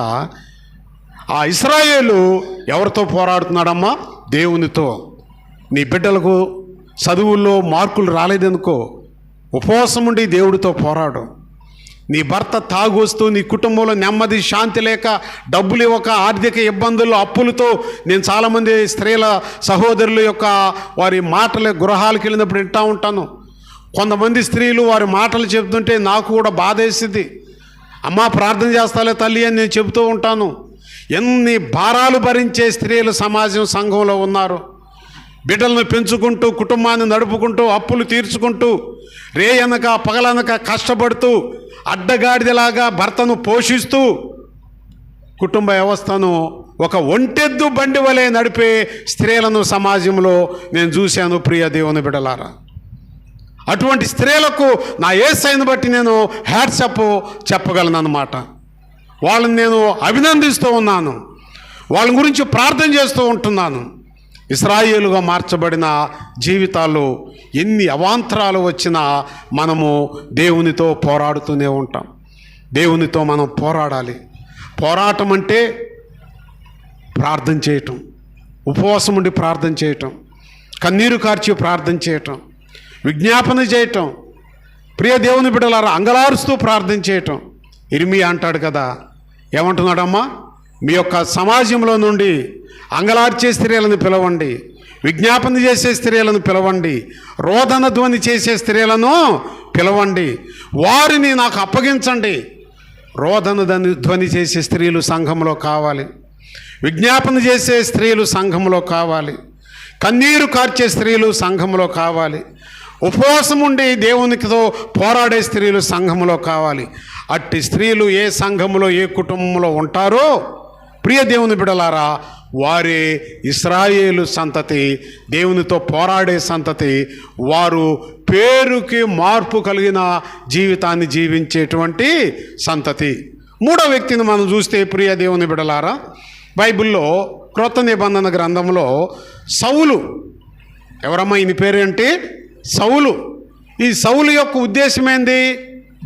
Speaker 1: ఆ ఇశ్రాయేలు ఎవరితో పోరాడుతున్నాడమ్మా? దేవునితో. నీ బిడ్డలకు చదువుల్లో మార్కులు రాలేదనుకో, ఉపవాసం ఉండి దేవుడితో పోరాడు. నీ భర్త తాగొస్తూ నీ కుటుంబంలో నెమ్మది శాంతి లేక, డబ్బులు ఇవ్వక, ఆర్థిక ఇబ్బందులు, అప్పులతో, నేను చాలామంది స్త్రీల సహోదరుల యొక్క వారి మాటల గృహాలకు వెళ్ళినప్పుడు వింటూ ఉంటాను. కొంతమంది స్త్రీలు వారి మాటలు చెబుతుంటే నాకు కూడా బాధ వేసింది. అమ్మా ప్రార్థన చేస్తాలే తల్లి అని నేను చెబుతూ ఉంటాను. ఎన్ని భారాలు భరించే స్త్రీలు సమాజం సంఘంలో ఉన్నారు. బిడ్డలను పెంచుకుంటూ, కుటుంబాన్ని నడుపుకుంటూ, అప్పులు తీర్చుకుంటూ, రేయనక పగలనక కష్టపడుతూ, అడ్డగాడిదలాగా భర్తను పోషిస్తూ కుటుంబ వ్యవస్థను ఒక ఒంటెద్దు బండి వలె నడిపే స్త్రీలను సమాజంలో నేను చూశాను. ప్రియ దేవుని బిడ్డలారా, అటువంటి స్త్రీలకు నా యేసయ్యను బట్టి నేను హ్యాట్సప్ చెప్పగలను అన్నమాట. వాళ్ళని నేను అభినందిస్తూ ఉన్నాను, వాళ్ళ గురించి ప్రార్థన చేస్తూ ఉంటున్నాను. ఇశ్రాయేలుగా మార్చబడిన జీవితాల్లో ఎన్ని అవాంతరాలు వచ్చినా మనము దేవునితో పోరాడుతూనే ఉంటాం. దేవునితో మనం పోరాడాలి. పోరాటం అంటే ప్రార్థన చేయటం, ఉపవాసం ఉండి ప్రార్థన చేయటం, కన్నీరు కార్చి ప్రార్థన చేయటం, విజ్ఞాపన చేయటం, ప్రియ దేవుని బిడ్డలారా అంగలారుస్తూ ప్రార్థన చేయటం. ఇర్మియా అంటాడు కదా, ఏమంటున్నాడమ్మా? మీ యొక్క సమాజంలో నుండి అంగలార్చే స్త్రీలను పిలవండి, విజ్ఞాపన చేసే స్త్రీలను పిలవండి, రోదన ధ్వని చేసే స్త్రీలను పిలవండి, వారిని నాకు అప్పగించండి. రోదన ధ్వని చేసే స్త్రీలు సంఘంలో కావాలి, విజ్ఞాపన చేసే స్త్రీలు సంఘంలో కావాలి, కన్నీరు కార్చే స్త్రీలు సంఘంలో కావాలి, ఉపవాసం ఉండి దేవునితో పోరాడే స్త్రీలు సంఘంలో కావాలి. అట్టి స్త్రీలు ఏ సంఘంలో ఏ కుటుంబంలో ఉంటారో ప్రియ దేవుని బిడలారా, వారే ఇశ్రాయేలు సంతతి, దేవునితో పోరాడే సంతతి. వారు పేరుకి మార్పు కలిగిన జీవితాన్ని జీవించేటువంటి సంతతి. మూడో వ్యక్తిని మనం చూస్తే ప్రియ దేవుని బిడలారా, బైబిల్లో క్రొత్త నిబంధన గ్రంథంలో సౌలు. ఎవరమ్మా ఈయన పేరేంటి? సౌలు. ఈ సౌలు యొక్క ఉద్దేశం ఏంది?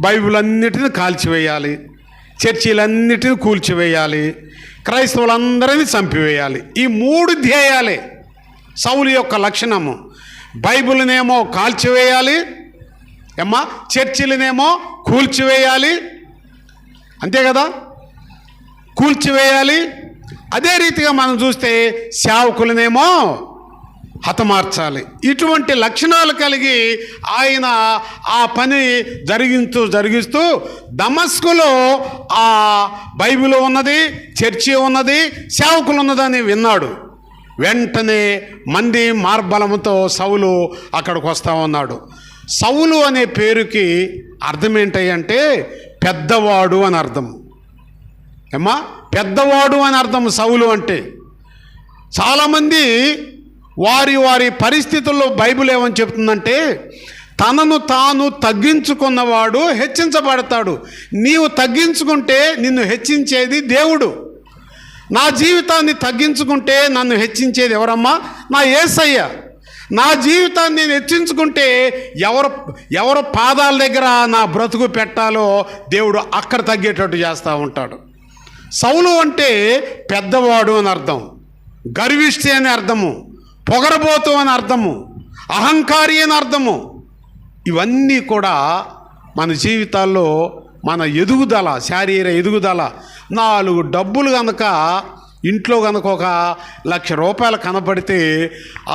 Speaker 1: బైబిల్ అన్నిటిని కాల్చివేయాలి, చర్చిలన్నిటిని కూల్చివేయాలి, క్రైస్తవులందరినీ చంపివేయాలి. ఈ మూడు ధ్యేయాలే సౌలు యొక్క లక్షణము. బైబిల్నేమో కాల్చివేయాలి, చర్చిలనేమో కూల్చివేయాలి, అంతే కదా, కూల్చివేయాలి. అదే రీతిగా మనం చూస్తే సేవకులనేమో హతమార్చాలి. ఇటువంటి లక్షణాలు కలిగి ఆయన ఆ పని జరిగిస్తూ దమస్కులో ఆ బైబిల్ ఉన్నది, చర్చి ఉన్నది, సేవకులు ఉన్నదని విన్నాడు. వెంటనే మంది మార్బలముతో సౌలు అక్కడికి వస్తూ ఉన్నాడు. సౌలు అనే పేరుకి అర్థం ఏంటంటే పెద్దవాడు అని అర్థం. పెద్దవాడు అని అర్థం సౌలు అంటే. చాలామంది వారి వారి పరిస్థితుల్లో బైబిల్ ఏమని చెప్తుందంటే, తనను తాను తగ్గించుకున్నవాడు హెచ్చించబడతాడు. నీవు తగ్గించుకుంటే నిన్ను హెచ్చించేది దేవుడు. నా జీవితాన్ని తగ్గించుకుంటే నన్ను హెచ్చించేది ఎవరమ్మా? నా యేసయ్య. నా జీవితాన్ని నేను హెచ్చించుకుంటే ఎవరు పాదాల దగ్గర నా బ్రతుకు పెట్టాలో దేవుడు అక్కడ తగ్గేటట్టు చేస్తూ ఉంటాడు. సౌలు అంటే పెద్దవాడు అని అర్థం, గర్విష్టి అని అర్థము, పొగరబోతు అని అర్థము, అహంకారి అని అర్థము. ఇవన్నీ కూడా మన జీవితాల్లో మన ఎదుగుదల, శారీర ఎదుగుదల, 4 డబ్బులు కనుక ఇంట్లో కనుక ఒక ₹1,00,000 కనపడితే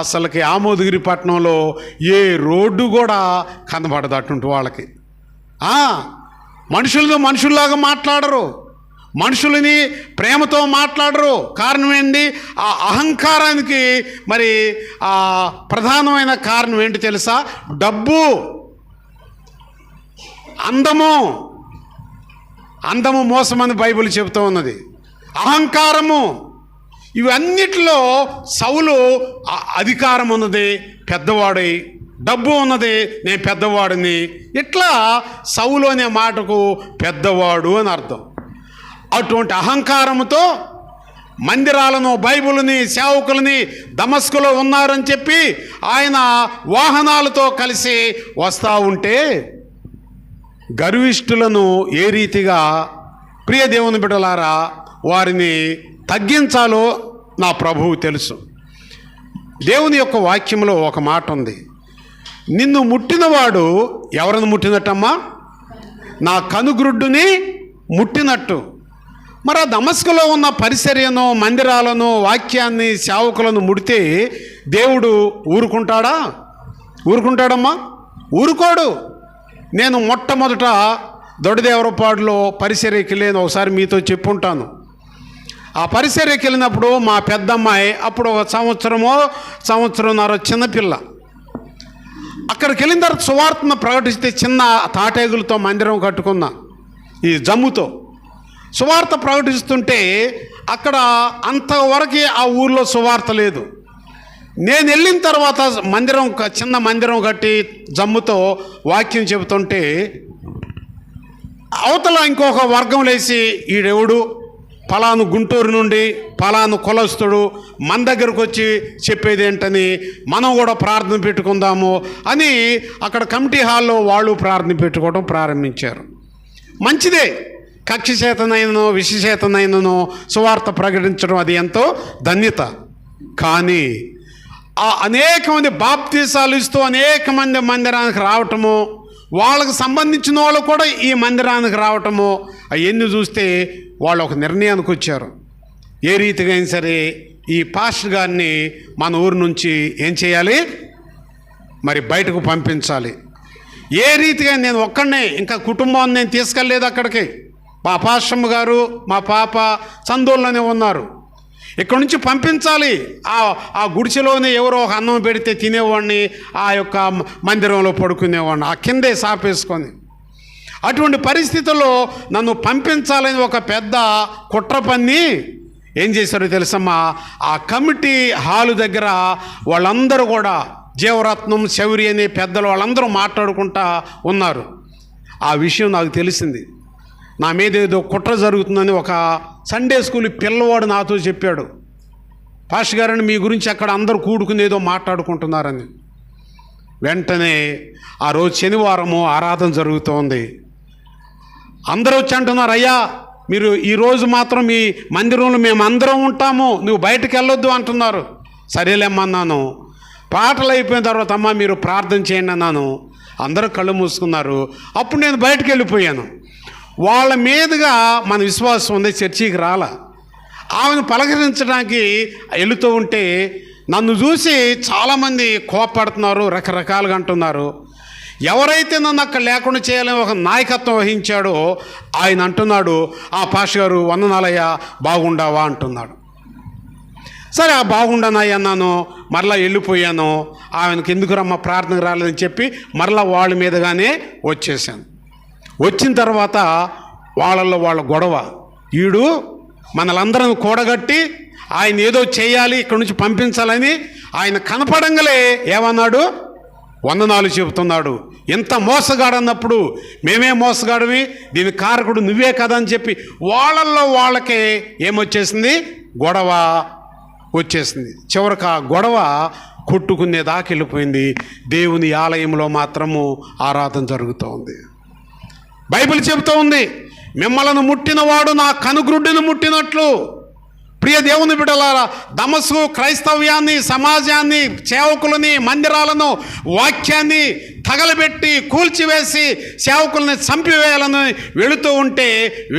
Speaker 1: అసలుకి ఆమోదగిరి పట్టణంలో ఏ రోడ్డు కూడా కనపడదు అటువంటి వాళ్ళకి. మనుషులతో మనుషుల్లాగా మాట్లాడరు, మనుషులని ప్రేమతో మాట్లాడరు. కారణం ఏంటి? ఆ అహంకారానికి మరి ఆ ప్రధానమైన కారణం ఏంటి తెలుసా? డబ్బు, అందము మోసమని బైబిల్ చెబుతూ ఉన్నది. అహంకారము, ఇవన్నిటిలో సౌలు అధికారం ఉన్నది, పెద్దవాడై, డబ్బు ఉన్నది, నేను పెద్దవాడిని. ఇట్లా సౌలు అనే మాటకు పెద్దవాడు అని అర్థం. అటువంటి అహంకారముతో మందిరాలను, బైబిల్ని, సేవకులని దమస్కులో ఉన్నారని చెప్పి ఆయన వాహనాలతో కలిసి వస్తూ ఉంటే గర్విష్ఠులను ఏ రీతిగా, ప్రియ దేవుని బిడ్డలారా, వారిని తగ్గించాలో నా ప్రభువు తెలుసు. దేవుని యొక్క వాక్యంలో ఒక మాట ఉంది, నిన్ను ముట్టినవాడు ఎవరిని ముట్టినట్టమ్మా? నా కనుగ్రుడ్డుని ముట్టినట్టు. మరి ఆ దమస్కులో ఉన్న పరిచర్యను, మందిరాలను, వాక్యాన్ని, సేవకులను ముడితే దేవుడు ఊరుకుంటాడమ్మా? ఊరుకోడు. నేను మొట్టమొదట దొడ్డదేవరపాడులో పరిచర్యకి వెళ్ళాను, ఒకసారి మీతో చెప్పుంటాను. ఆ పరిచర్యకి వెళ్ళినప్పుడు మా పెద్దమ్మాయి అప్పుడు ఒక సంవత్సరంన్నర చిన్నపిల్ల. అక్కడికి వెళ్ళిన తర్వాత సువార్తను ప్రకటిస్తే చిన్న తాటేగులతో మందిరం కట్టుకున్నా, ఈ జమ్ముతో సువార్త ప్రకటిస్తుంటే అక్కడ అంతవరకు ఆ ఊర్లో సువార్త లేదు. నేను వెళ్ళిన తర్వాత చిన్న మందిరం కట్టి జమ్ముతో వాక్యం చెబుతుంటే అవతల ఇంకొక వర్గం లేచి, ఈడెవడు పలాను గుంటూరు నుండి పలాను కులస్తుడు మన దగ్గరకు వచ్చి చెప్పేది ఏంటని, మనం కూడా ప్రార్థన పెట్టుకుందాము అని అక్కడ కమిటీ హాల్లో వాళ్ళు ప్రార్థన పెట్టుకోవడం ప్రారంభించారు. మంచిదే, కక్ష చేతనైనను విష చేతనైనను సువార్త ప్రకటించడం అది ఎంతో ధన్యత. కానీ ఆ అనేక మంది బాప్తీసాలు ఇస్తూ అనేక మంది మందిరానికి రావటము, వాళ్ళకు సంబంధించిన వాళ్ళు కూడా ఈ మందిరానికి రావటము, అవన్నీ చూస్తే వాళ్ళు ఒక నిర్ణయానికి వచ్చారు, ఏ రీతిగా అయినా సరే ఈ పాస్టర్ గారిని మన ఊరు నుంచి ఏం చేయాలి, మరి బయటకు పంపించాలి. ఏ రీతిగా, నేను ఒక్కడనే, ఇంకా కుటుంబాన్ని నేను తీసుకెళ్ళలేదు అక్కడికి. మా పాస్టమ్మ గారు, మా పాప చందోల్లోనే ఉన్నారు. ఇక్కడ నుంచి పంపించాలి. ఆ గుడిసెలోనే ఎవరో ఒక అన్నం పెడితే తినేవాడిని, ఆ యొక్క మందిరంలో పడుకునేవాడిని, ఆ కిందే సాపేసుకొని. అటువంటి పరిస్థితుల్లో నన్ను పంపించాలని ఒక పెద్ద కుట్ర పన్ని ఏం చేశారో తెలుసమ్మా, ఆ కమిటీ హాలు దగ్గర వాళ్ళందరూ కూడా జీవరత్నం, శౌరి అనే పెద్దలు వాళ్ళందరూ మాట్లాడుకుంటా ఉన్నారు. ఆ విషయం నాకు తెలిసింది. నా మీద ఏదో కుట్ర జరుగుతుందని ఒక సండే స్కూల్ పిల్లవాడు నాతో చెప్పాడు, పాస్టర్ గారని మీ గురించి అక్కడ అందరూ కూడుకుని ఏదో మాట్లాడుకుంటున్నారని. వెంటనే ఆ రోజు శనివారము ఆరాధన జరుగుతోంది. అందరూ వచ్చి అంటున్నారు, అయ్యా మీరు ఈరోజు మాత్రం మీ మందిరంలో మేము అందరం ఉంటాము, నువ్వు బయటకు వెళ్ళొద్దు అంటున్నారు. సరేలేమ్మన్నాను. పాటలు అయిపోయిన తర్వాత అమ్మ మీరు ప్రార్థన చేయండి అన్నాను. అందరూ కళ్ళు మూసుకున్నారు. అప్పుడు నేను బయటకు వెళ్ళిపోయాను. వాళ్ళ మీదుగా మన విశ్వాసం ఉంది, చర్చికి రాల. ఆమెను పలకరించడానికి వెళుతూ ఉంటే నన్ను చూసి చాలామంది కోపడుతున్నారు, రకరకాలుగా అంటున్నారు. ఎవరైతే నన్ను అక్కడ లేకుండా చేయాలని ఒక నాయకత్వం వహించాడో ఆయన అంటున్నాడు, ఆ పాస్టర్ గారు వందనాలయ్యా బాగుండావా అంటున్నాడు. సరే ఆ బాగుండనాయి అన్నాను. మరలా వెళ్ళిపోయాను. ఆమెకు ఎందుకు రమ్మ ప్రార్థనకు రాలేదని చెప్పి మరలా వాళ్ళ మీదగానే వచ్చేసాను. వచ్చిన తర్వాత వాళ్ళ గొడవ, ఈడు మనలందరం కూడగట్టి ఆయన ఏదో చేయాలి, ఇక్కడ నుంచి పంపించాలని ఆయన కనపడంగలే ఏమన్నాడు, వందనాలు చెబుతున్నాడు. ఎంత మోసగాడన్నప్పుడు మేమే మోసగాడివి, దీని కారకుడు నువ్వే కదా అని చెప్పి వాళ్ళకే ఏమొచ్చేసింది, గొడవ వచ్చేసింది. చివరికి ఆ గొడవ కొట్టుకునేదాకా వెళ్ళిపోయింది. దేవుని ఆలయంలో మాత్రము ఆరాధన జరుగుతూ ఉంది. బైబిల్ చెబుతూ ఉంది, మిమ్మల్ని ముట్టినవాడు నా కనుగ్రుడ్డును ముట్టినట్లు. ప్రియ దేవుని బిడ్డలారా, దమస్కు క్రైస్తవ్యాన్ని, సమాజాన్ని, సేవకులని, మందిరాలను, వాక్యాన్ని తగలబెట్టి కూల్చివేసి సేవకుల్ని చంపివేయాలని వెళుతూ ఉంటే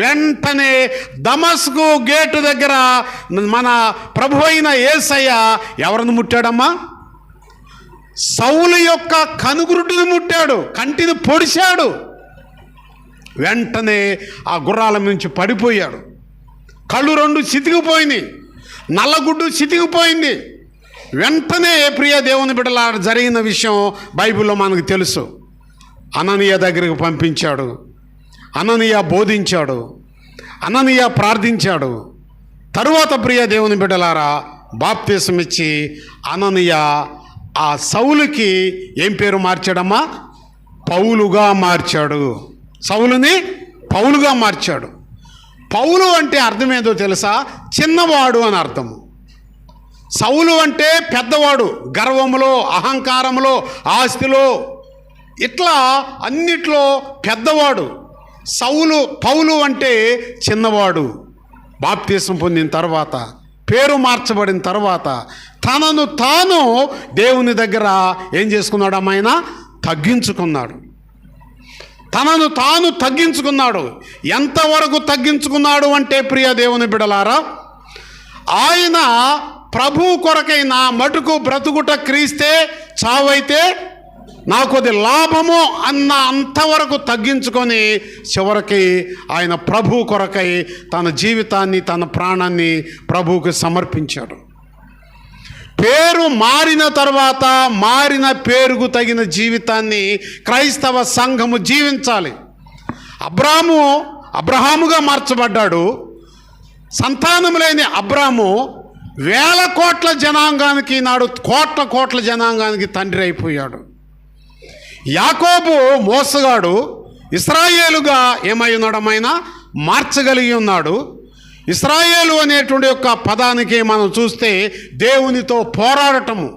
Speaker 1: వెంటనే దమస్కు గేటు దగ్గర మన ప్రభు అయిన యేసయ్య ఎవరిని ముట్టాడమ్మా? సౌలు యొక్క కనుగురుడిని ముట్టాడు, కంటిని పొడిచాడు. వెంటనే ఆ గుర్రాల నుంచి పడిపోయాడు. కళ్ళు రెండు చితికిపోయినాయి, నల్లగుడ్డు చితికిపోయింది. వెంటనే ప్రియ దేవుని బిడ్డలా జరిగిన విషయం బైబిల్లో మనకు తెలుసు. అననీయ దగ్గరికి పంపించాడు. అననీయ బోధించాడు, అననీయ ప్రార్థించాడు. తరువాత ప్రియ దేవుని బిడ్డలారా బాప్తీసం ఇచ్చి అననీయ ఆ సౌలుకి ఏం పేరు మార్చాడమ్మా? పౌలుగా మార్చాడు. సౌలుని పౌలుగా మార్చాడు. పౌలు అంటే అర్థమేదో తెలుసా? చిన్నవాడు అని అర్థము. సౌలు అంటే పెద్దవాడు, గర్వములో, అహంకారములో, ఆస్తిలో, ఇట్లా అన్నిట్లో పెద్దవాడు. పౌలు అంటే చిన్నవాడు. బాప్తీసం పొందిన తర్వాత, పేరు మార్చబడిన తర్వాత తనను తాను దేవుని దగ్గర ఏం చేసుకున్నాడు? ఆయన తగ్గించుకున్నాడు. తనను తాను తగ్గించుకున్నాడు. ఎంతవరకు తగ్గించుకున్నాడు అంటే ప్రియ దేవుని బిడలారా, ఆయన ప్రభు కొరకై నా మటుకు బ్రతుకుట క్రీస్తే, చావైతే నాకొది లాభము అన్న అంతవరకు తగ్గించుకొని చివరికి ఆయన ప్రభు కొరకై తన జీవితాన్ని, తన ప్రాణాన్ని ప్రభువుకి సమర్పించాడు. పేరు మారిన తర్వాత మారిన పేరుకు తగిన జీవితాన్ని క్రైస్తవ సంఘము జీవించాలి. అబ్రహాముగా మార్చబడ్డాడు. సంతానం లేని అబ్రాము వేల కోట్ల జనాంగానికి, నాడు కోట్ల జనాంగానికి తండ్రి అయిపోయాడు. యాకోబు మోసగాడు, ఇశ్రాయేలుగా ఏమై ఉన్నాడమైనా మార్చగలిగి ఉన్నాడు. ఇశ్రాయేలు అనేటువంటి యొక్క పదానికి మనం చూస్తే దేవునితో పోరాడటము.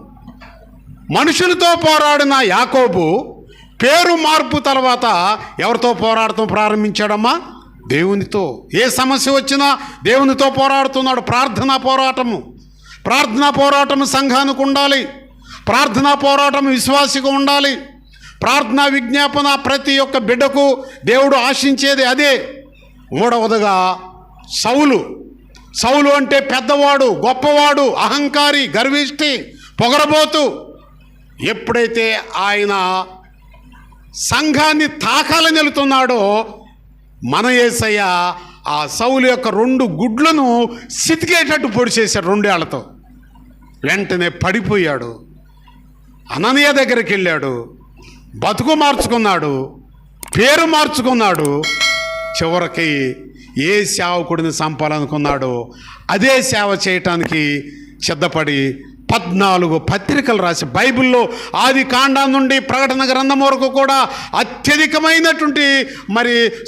Speaker 1: మనుషులతో పోరాడిన యాకోబు పేరు మార్పు తర్వాత ఎవరితో పోరాడటం ప్రారంభించాడమ్మా? దేవునితో. ఏ సమస్య వచ్చినా దేవునితో పోరాడుతున్నాడు. ప్రార్థనా పోరాటము సంఘానికి ఉండాలి. ప్రార్థనా పోరాటం విశ్వాసిగా ఉండాలి. ప్రార్థనా విజ్ఞాపన ప్రతి ఒక్క బిడ్డకు దేవుడు ఆశించేది అదే. మూడవదిగా సౌలు అంటే పెద్దవాడు, గొప్పవాడు, అహంకారి, గర్విష్టి, పొగరబోతు. ఎప్పుడైతే ఆయన సంఘాన్ని తాకాలని వెళుతున్నాడో మన యేసయ్య ఆ సౌలు యొక్క 2 గుడ్లను సితికేటట్టు పొడిచేశాడు 2 ఏళ్లతో. వెంటనే పడిపోయాడు. అననీయ దగ్గరికి వెళ్ళాడు, బతుకు మార్చుకున్నాడు, పేరు మార్చుకున్నాడు. చివరికి ఏ సేవకుడిని చంపాలనుకున్నాడో అదే సేవ చేయటానికి సిద్ధపడి 14 పత్రికలు రాసి, బైబిల్లో ఆది కాండం నుండి ప్రకటన గ్రంథం వరకు కూడా అత్యధికమైనటువంటి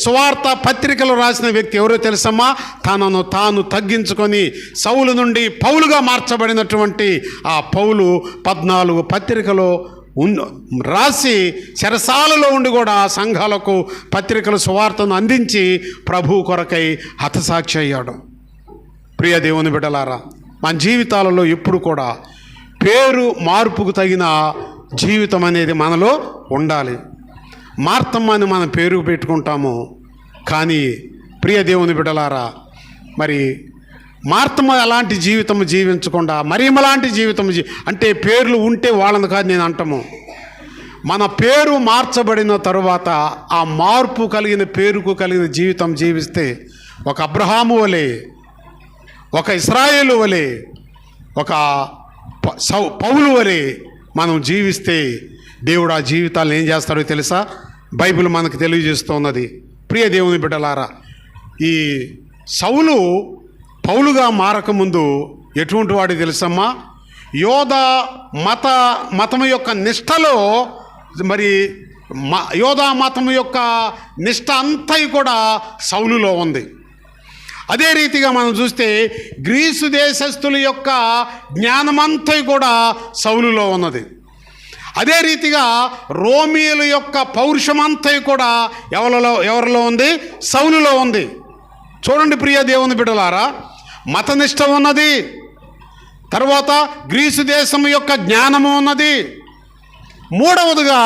Speaker 1: సువార్త పత్రికలు రాసిన వ్యక్తి ఎవరో తెలుసమ్మా? తనను తాను తగ్గించుకొని సౌలు నుండి పౌలుగా మార్చబడినటువంటి ఆ పౌలు 14 పత్రికలు రాసి చెరసాలలో ఉండి కూడా సంఘాలకు పత్రికలు సువార్తను అందించి ప్రభు కొరకై హతసాక్షి అయ్యాడు. ప్రియ దేవుని బిడ్డలారా, మన జీవితాలలో ఎప్పుడు కూడా పేరు మార్పుకు తగిన జీవితం అనేది మనలో ఉండాలి. మార్తమ్మ అని మనం పేరు పెట్టుకుంటాము, కానీ ప్రియ దేవుని బిడ్డలారా, మార్తమ్మ అలాంటి జీవితం జీవించకుండా మరియమ్మలాంటి జీవితం అంటే పేర్లు ఉంటే వాళ్ళని కాదు నేను అంటాము. మన పేరు మార్చబడిన తరువాత ఆ మార్పు కలిగిన పేరుకు కలిగిన జీవితం జీవిస్తే ఒక అబ్రహాము వలె, ఒక ఇశ్రాయేలు వలె, ఒక పౌలు వలె మనం జీవిస్తే దేవుడు ఆ జీవితాలను ఏం చేస్తాడో తెలుసా? బైబిల్ మనకు తెలియజేస్తున్నది. ప్రియ దేవుని బిడ్డలారా, ఈ సౌలు పౌలుగా మారకముందు ఎటువంటి వాడు తెలుసమ్మా? యోధ మతం యొక్క నిష్టలో యోధా మతం యొక్క నిష్ట అంతా కూడా సౌలులో ఉంది. అదే రీతిగా మనం చూస్తే గ్రీసు దేశస్థుల యొక్క జ్ఞానమంతా కూడా సౌలులో ఉన్నది. అదే రీతిగా రోమియుల యొక్క పౌరుషమంతా కూడా ఎవరిలో ఉంది? సౌలులో ఉంది. చూడండి ప్రియ దేవుని బిడ్డలారా, మతనిష్ట ఉన్నది, తర్వాత గ్రీసు దేశం యొక్క జ్ఞానము ఉన్నది, మూడవదిగా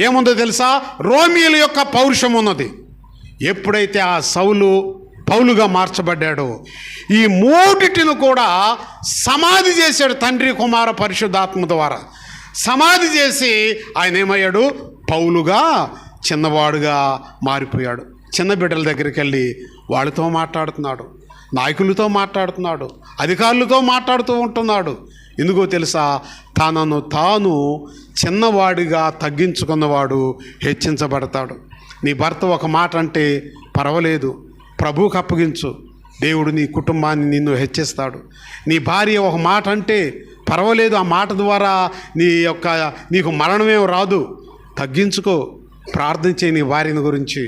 Speaker 1: ఏముందో తెలుసా? రోమీయుల యొక్క పౌరుషం ఉన్నది. ఎప్పుడైతే ఆ సౌలు పౌలుగా మార్చబడ్డాడో ఈ మూడిటిని కూడా సమాధి చేశాడు. తండ్రి, కుమార, పరిశుద్ధాత్మ ద్వారా సమాధి చేసి ఆయన ఏమయ్యాడు? పౌలుగా చిన్నవాడుగా మారిపోయాడు. చిన్న బిడ్డల దగ్గరికి వెళ్ళి వాళ్ళతో మాట్లాడుతున్నాడు, నాయకులతో మాట్లాడుతున్నాడు, అధికారులతో మాట్లాడుతూ ఉంటున్నాడు. ఎందుకో తెలుసా? తనను తాను చిన్నవాడిగా తగ్గించుకున్నవాడు హెచ్చించబడతాడు. నీ భర్త ఒక మాట అంటే పర్వాలేదు, ప్రభువుకు అప్పగించు, దేవుడు నీ కుటుంబాన్ని నిన్ను హెచ్చిస్తాడు. నీ భార్య ఒక మాట అంటే పర్వాలేదు, ఆ మాట ద్వారా నీకు మరణమేం రాదు, తగ్గించుకో, ప్రార్థన చేయి నీ భార్యని గురించి,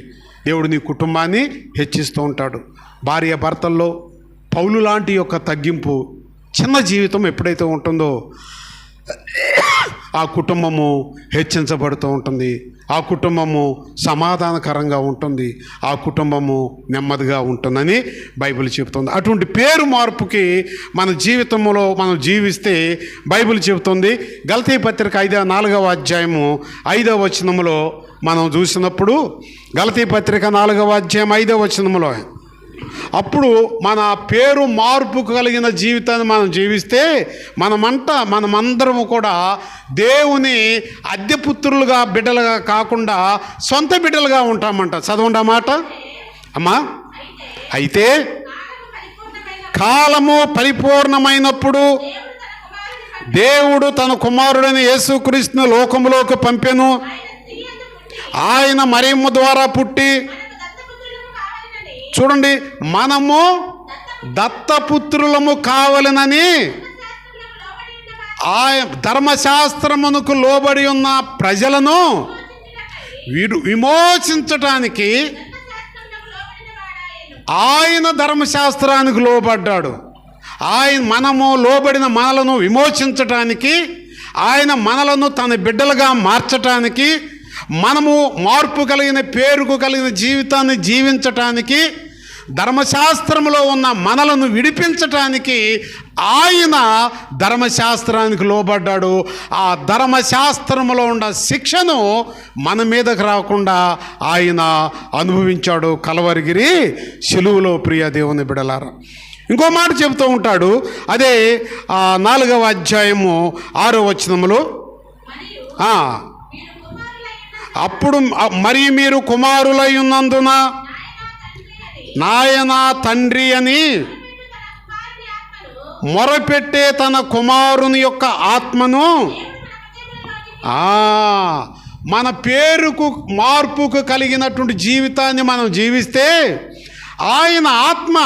Speaker 1: దేవుడు నీ కుటుంబాన్ని హెచ్చిస్తూ ఉంటాడు. భార్య భర్తల్లో పౌలు లాంటి యొక్క తగ్గింపు, చిన్న జీవితం ఎప్పుడైతే ఉంటుందో ఆ కుటుంబము హెచ్చించబడుతూ ఉంటుంది, ఆ కుటుంబము సమాధానకరంగా ఉంటుంది, ఆ కుటుంబము నెమ్మదిగా ఉంటుందని బైబిల్ చెబుతుంది. అటువంటి పేరు మార్పుకి మన జీవితంలో మనం జీవిస్తే బైబిల్ చెబుతుంది. గలతీ పత్రిక 4వ అధ్యాయము 5వ వచనములో మనం చూసినప్పుడు, గలతీ పత్రిక 4వ అధ్యాయం 5వ వచనములో, అప్పుడు మన పేరు మార్పు కలిగిన జీవితాన్ని మనం జీవిస్తే మనమందరము కూడా దేవుని అద్దెపుత్రులుగా, బిడ్డలుగా కాకుండా సొంత బిడ్డలుగా ఉంటామంట. చదవండి ఆ మాట అమ్మా. అయితే కాలము పరిపూర్ణమైనప్పుడు దేవుడు తన కుమారుడైన యేసుక్రీస్తును లోకములోకి పంపెను. ఆయన మరియమ్మ ద్వారా పుట్టి, చూడండి, మనము దత్తపుత్రులము కావాలనని ఆ ధర్మశాస్త్రమునకు లోబడి ఉన్న ప్రజలను విమోచించటానికి ఆయన ధర్మశాస్త్రానికి లోబడ్డాడు. మనము లోబడిన మనలను విమోచించటానికి, ఆయన మనలను తన బిడ్డలుగా మార్చటానికి, మనము మార్పు కలిగిన, పేరుకు కలిగిన జీవితాన్ని జీవించటానికి, ధర్మశాస్త్రంలో ఉన్న మనలను విడిపించటానికి ఆయన ధర్మశాస్త్రానికి లోబడ్డాడు. ఆ ధర్మశాస్త్రంలో ఉన్న శిక్షను మన మీదకు రాకుండా ఆయన అనుభవించాడు కలవరిగిరి శిలువలో. ప్రియ దేవుని బిడలారా, ఇంకో మాట చెబుతూ ఉంటాడు. అదే 4వ అధ్యాయము 6వ వచనములో, అప్పుడు మరియు మీరు కుమారులై ఉన్నందున నాయన తండ్రి అని మొరపెట్టే తన కుమారుని యొక్క ఆత్మను, మన పేరుకు మార్పుకు కలిగినటువంటి జీవితాన్ని మనం జీవిస్తే ఆయన ఆత్మ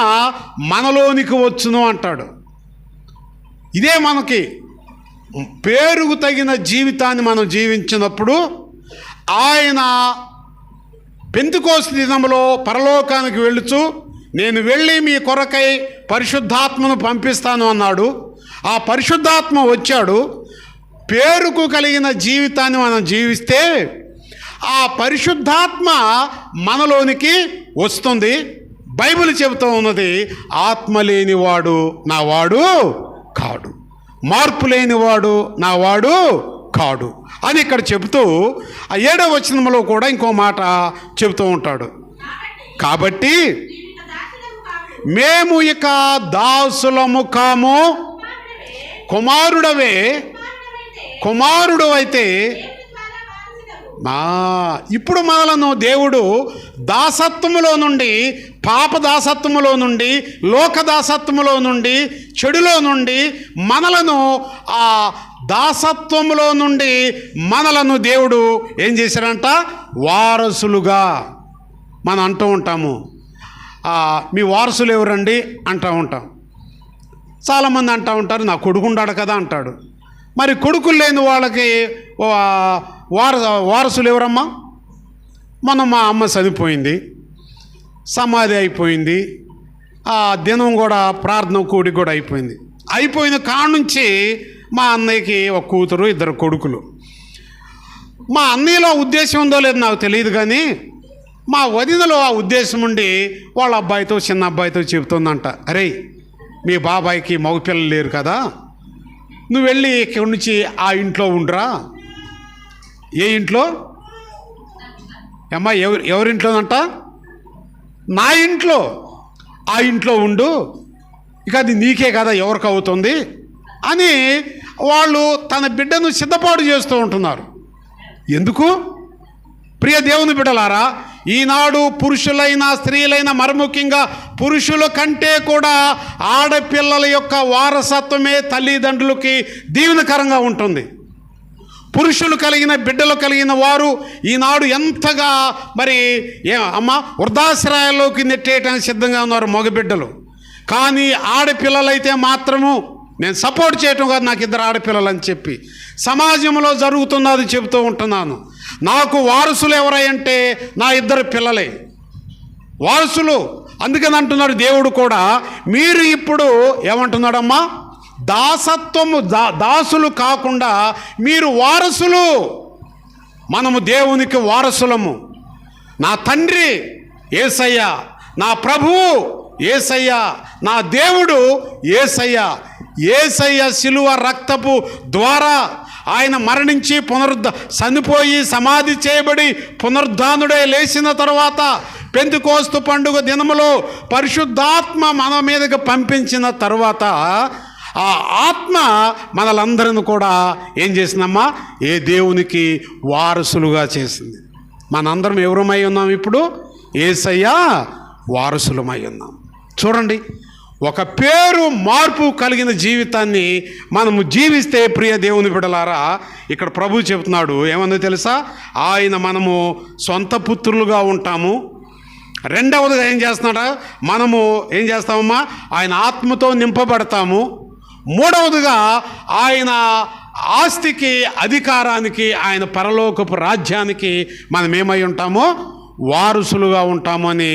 Speaker 1: మనలోనికి వచ్చును అంటాడు. ఇదే మనకి పేరుకు తగిన జీవితాన్ని మనం జీవించినప్పుడు ఆయన పెంతెకోస్తు దినములో పరలోకానికి వెళ్ళుచు, నేను వెళ్ళి మీ కొరకై పరిశుద్ధాత్మను పంపిస్తాను అన్నాడు. ఆ పరిశుద్ధాత్మ వచ్చాడు. పేరుకు కలిగిన జీవితాన్ని మనం జీవిస్తే ఆ పరిశుద్ధాత్మ మనలోనికి వస్తుంది. బైబిల్ చెబుతూ ఉన్నది, ఆత్మ లేనివాడు నా వాడు కాడు, మార్పు లేనివాడు నా వాడు కాడు అని ఇక్కడ చెబుతూ ఆ 7వ వచనంలో కూడా ఇంకో మాట చెబుతూ ఉంటాడు. కాబట్టి మేము ఇక దాసులము కాము, కుమారుడవే, కుమారుడు అయితే ఇప్పుడు మనలను దేవుడు దాసత్వములో నుండి, పాప దాసత్వములో నుండి, లోక దాసత్వములో నుండి, చెడులో నుండి మనలను, ఆ దాసత్వములో నుండి మనలను దేవుడు ఏం చేశారంట? వారసులుగా. మనం అంటూ ఉంటాము, మీ వారసులు ఎవరండి అంటూ ఉంటాం. చాలామంది అంటూ ఉంటారు, నా కొడుకుండాడు కదా అంటాడు. మరి కొడుకులు లేని వాళ్ళకి వారసులు ఎవరమ్మా? మొన్న మా అమ్మ చనిపోయింది, సమాధి అయిపోయింది, ఆ దినం కూడా ప్రార్థన కూడి కూడా అయిపోయిన కానుంచి మా అన్నయ్యకి ఒక కూతురు, 2 కొడుకులు. మా అన్నయ్యలో ఉద్దేశం ఉందో లేదో నాకు తెలియదు, కానీ మా వదినలో ఆ ఉద్దేశం ఉండి వాళ్ళ అబ్బాయితో, చిన్న అబ్బాయితో చెబుతుందంట, అరే మీ బాబాయికి మగపిల్లలు లేరు కదా, నువ్వు వెళ్ళి ఇక్కడి నుంచి ఆ ఇంట్లో ఉండరా, ఏ ఇంట్లో? అమ్మా ఎవరింట్లోనంట? నా ఇంట్లో. ఆ ఇంట్లో ఉండు, ఇక అది నీకే కదా, ఎవరికి అవుతుంది అని వాళ్ళు తన బిడ్డను సిద్ధపాటు చేస్తూ ఉంటున్నారు. ఎందుకు? ప్రియ దేవుని బిడ్డలారా, ఈనాడు పురుషులైన స్త్రీలైన, మరముఖ్యంగా పురుషుల కంటే కూడా ఆడపిల్లల యొక్క వారసత్వమే తల్లిదండ్రులకి దీవెనకరంగా ఉంటుంది. పురుషులు కలిగిన బిడ్డలు కలిగిన వారు ఈనాడు ఎంతగా వృద్ధాశ్రయాల్లోకి నెట్టేయడానికి సిద్ధంగా ఉన్నారు మగబిడ్డలు. కానీ ఆడపిల్లలైతే మాత్రము, నేను సపోర్ట్ చేయటం కాదు, నాకు 2 ఆడపిల్లలు అని చెప్పి సమాజంలో జరుగుతున్నది చెబుతూ ఉంటున్నాను. నాకు వారసులు ఎవరంటే నా 2 పిల్లలే వారసులు. అందుకని అంటున్నాడు దేవుడు కూడా, మీరు ఇప్పుడు ఏమంటున్నాడమ్మా, దాసత్వము దాసులు కాకుండా మీరు వారసులు. మనము దేవునికి వారసులము. నా తండ్రి యేసయ్య, నా ప్రభువు యేసయ్య, నా దేవుడు యేసయ్య. యేసయ్య శిలువ రక్తపు ద్వారా ఆయన మరణించి చనిపోయి సమాధి చేయబడి పునరుద్ధానుడై లేచిన తర్వాత పెంతెకోస్తు పండుగ దినములో పరిశుద్ధాత్మ మన మీదకి పంపించిన తర్వాత ఆ ఆత్మ మనలందరిని కూడా ఏం చేసిందమ్మా, ఏ దేవునికి వారసులుగా చేసింది. మనందరం ఎవరమై ఉన్నాం ఇప్పుడు? యేసయ్య వారసులమై ఉన్నాం. చూడండి, ఒక పేరు మార్పు కలిగిన జీవితాన్ని మనము జీవిస్తే ప్రియ దేవుని బిడ్డలారా, ఇక్కడ ప్రభు చెబుతున్నాడు ఏమన్నా తెలుసా, మనము సొంత పుత్రులుగా ఉంటాము. రెండవదిగా ఏం చేస్తున్నాడా, మనము ఏం చేస్తామమ్మా, ఆయన ఆత్మతో నింపబడతాము. మూడవదిగా ఆయన ఆస్తికి, అధికారానికి, ఆయన పరలోకపు రాజ్యానికి మనం ఏమై ఉంటామో వారసులుగా ఉంటాము అని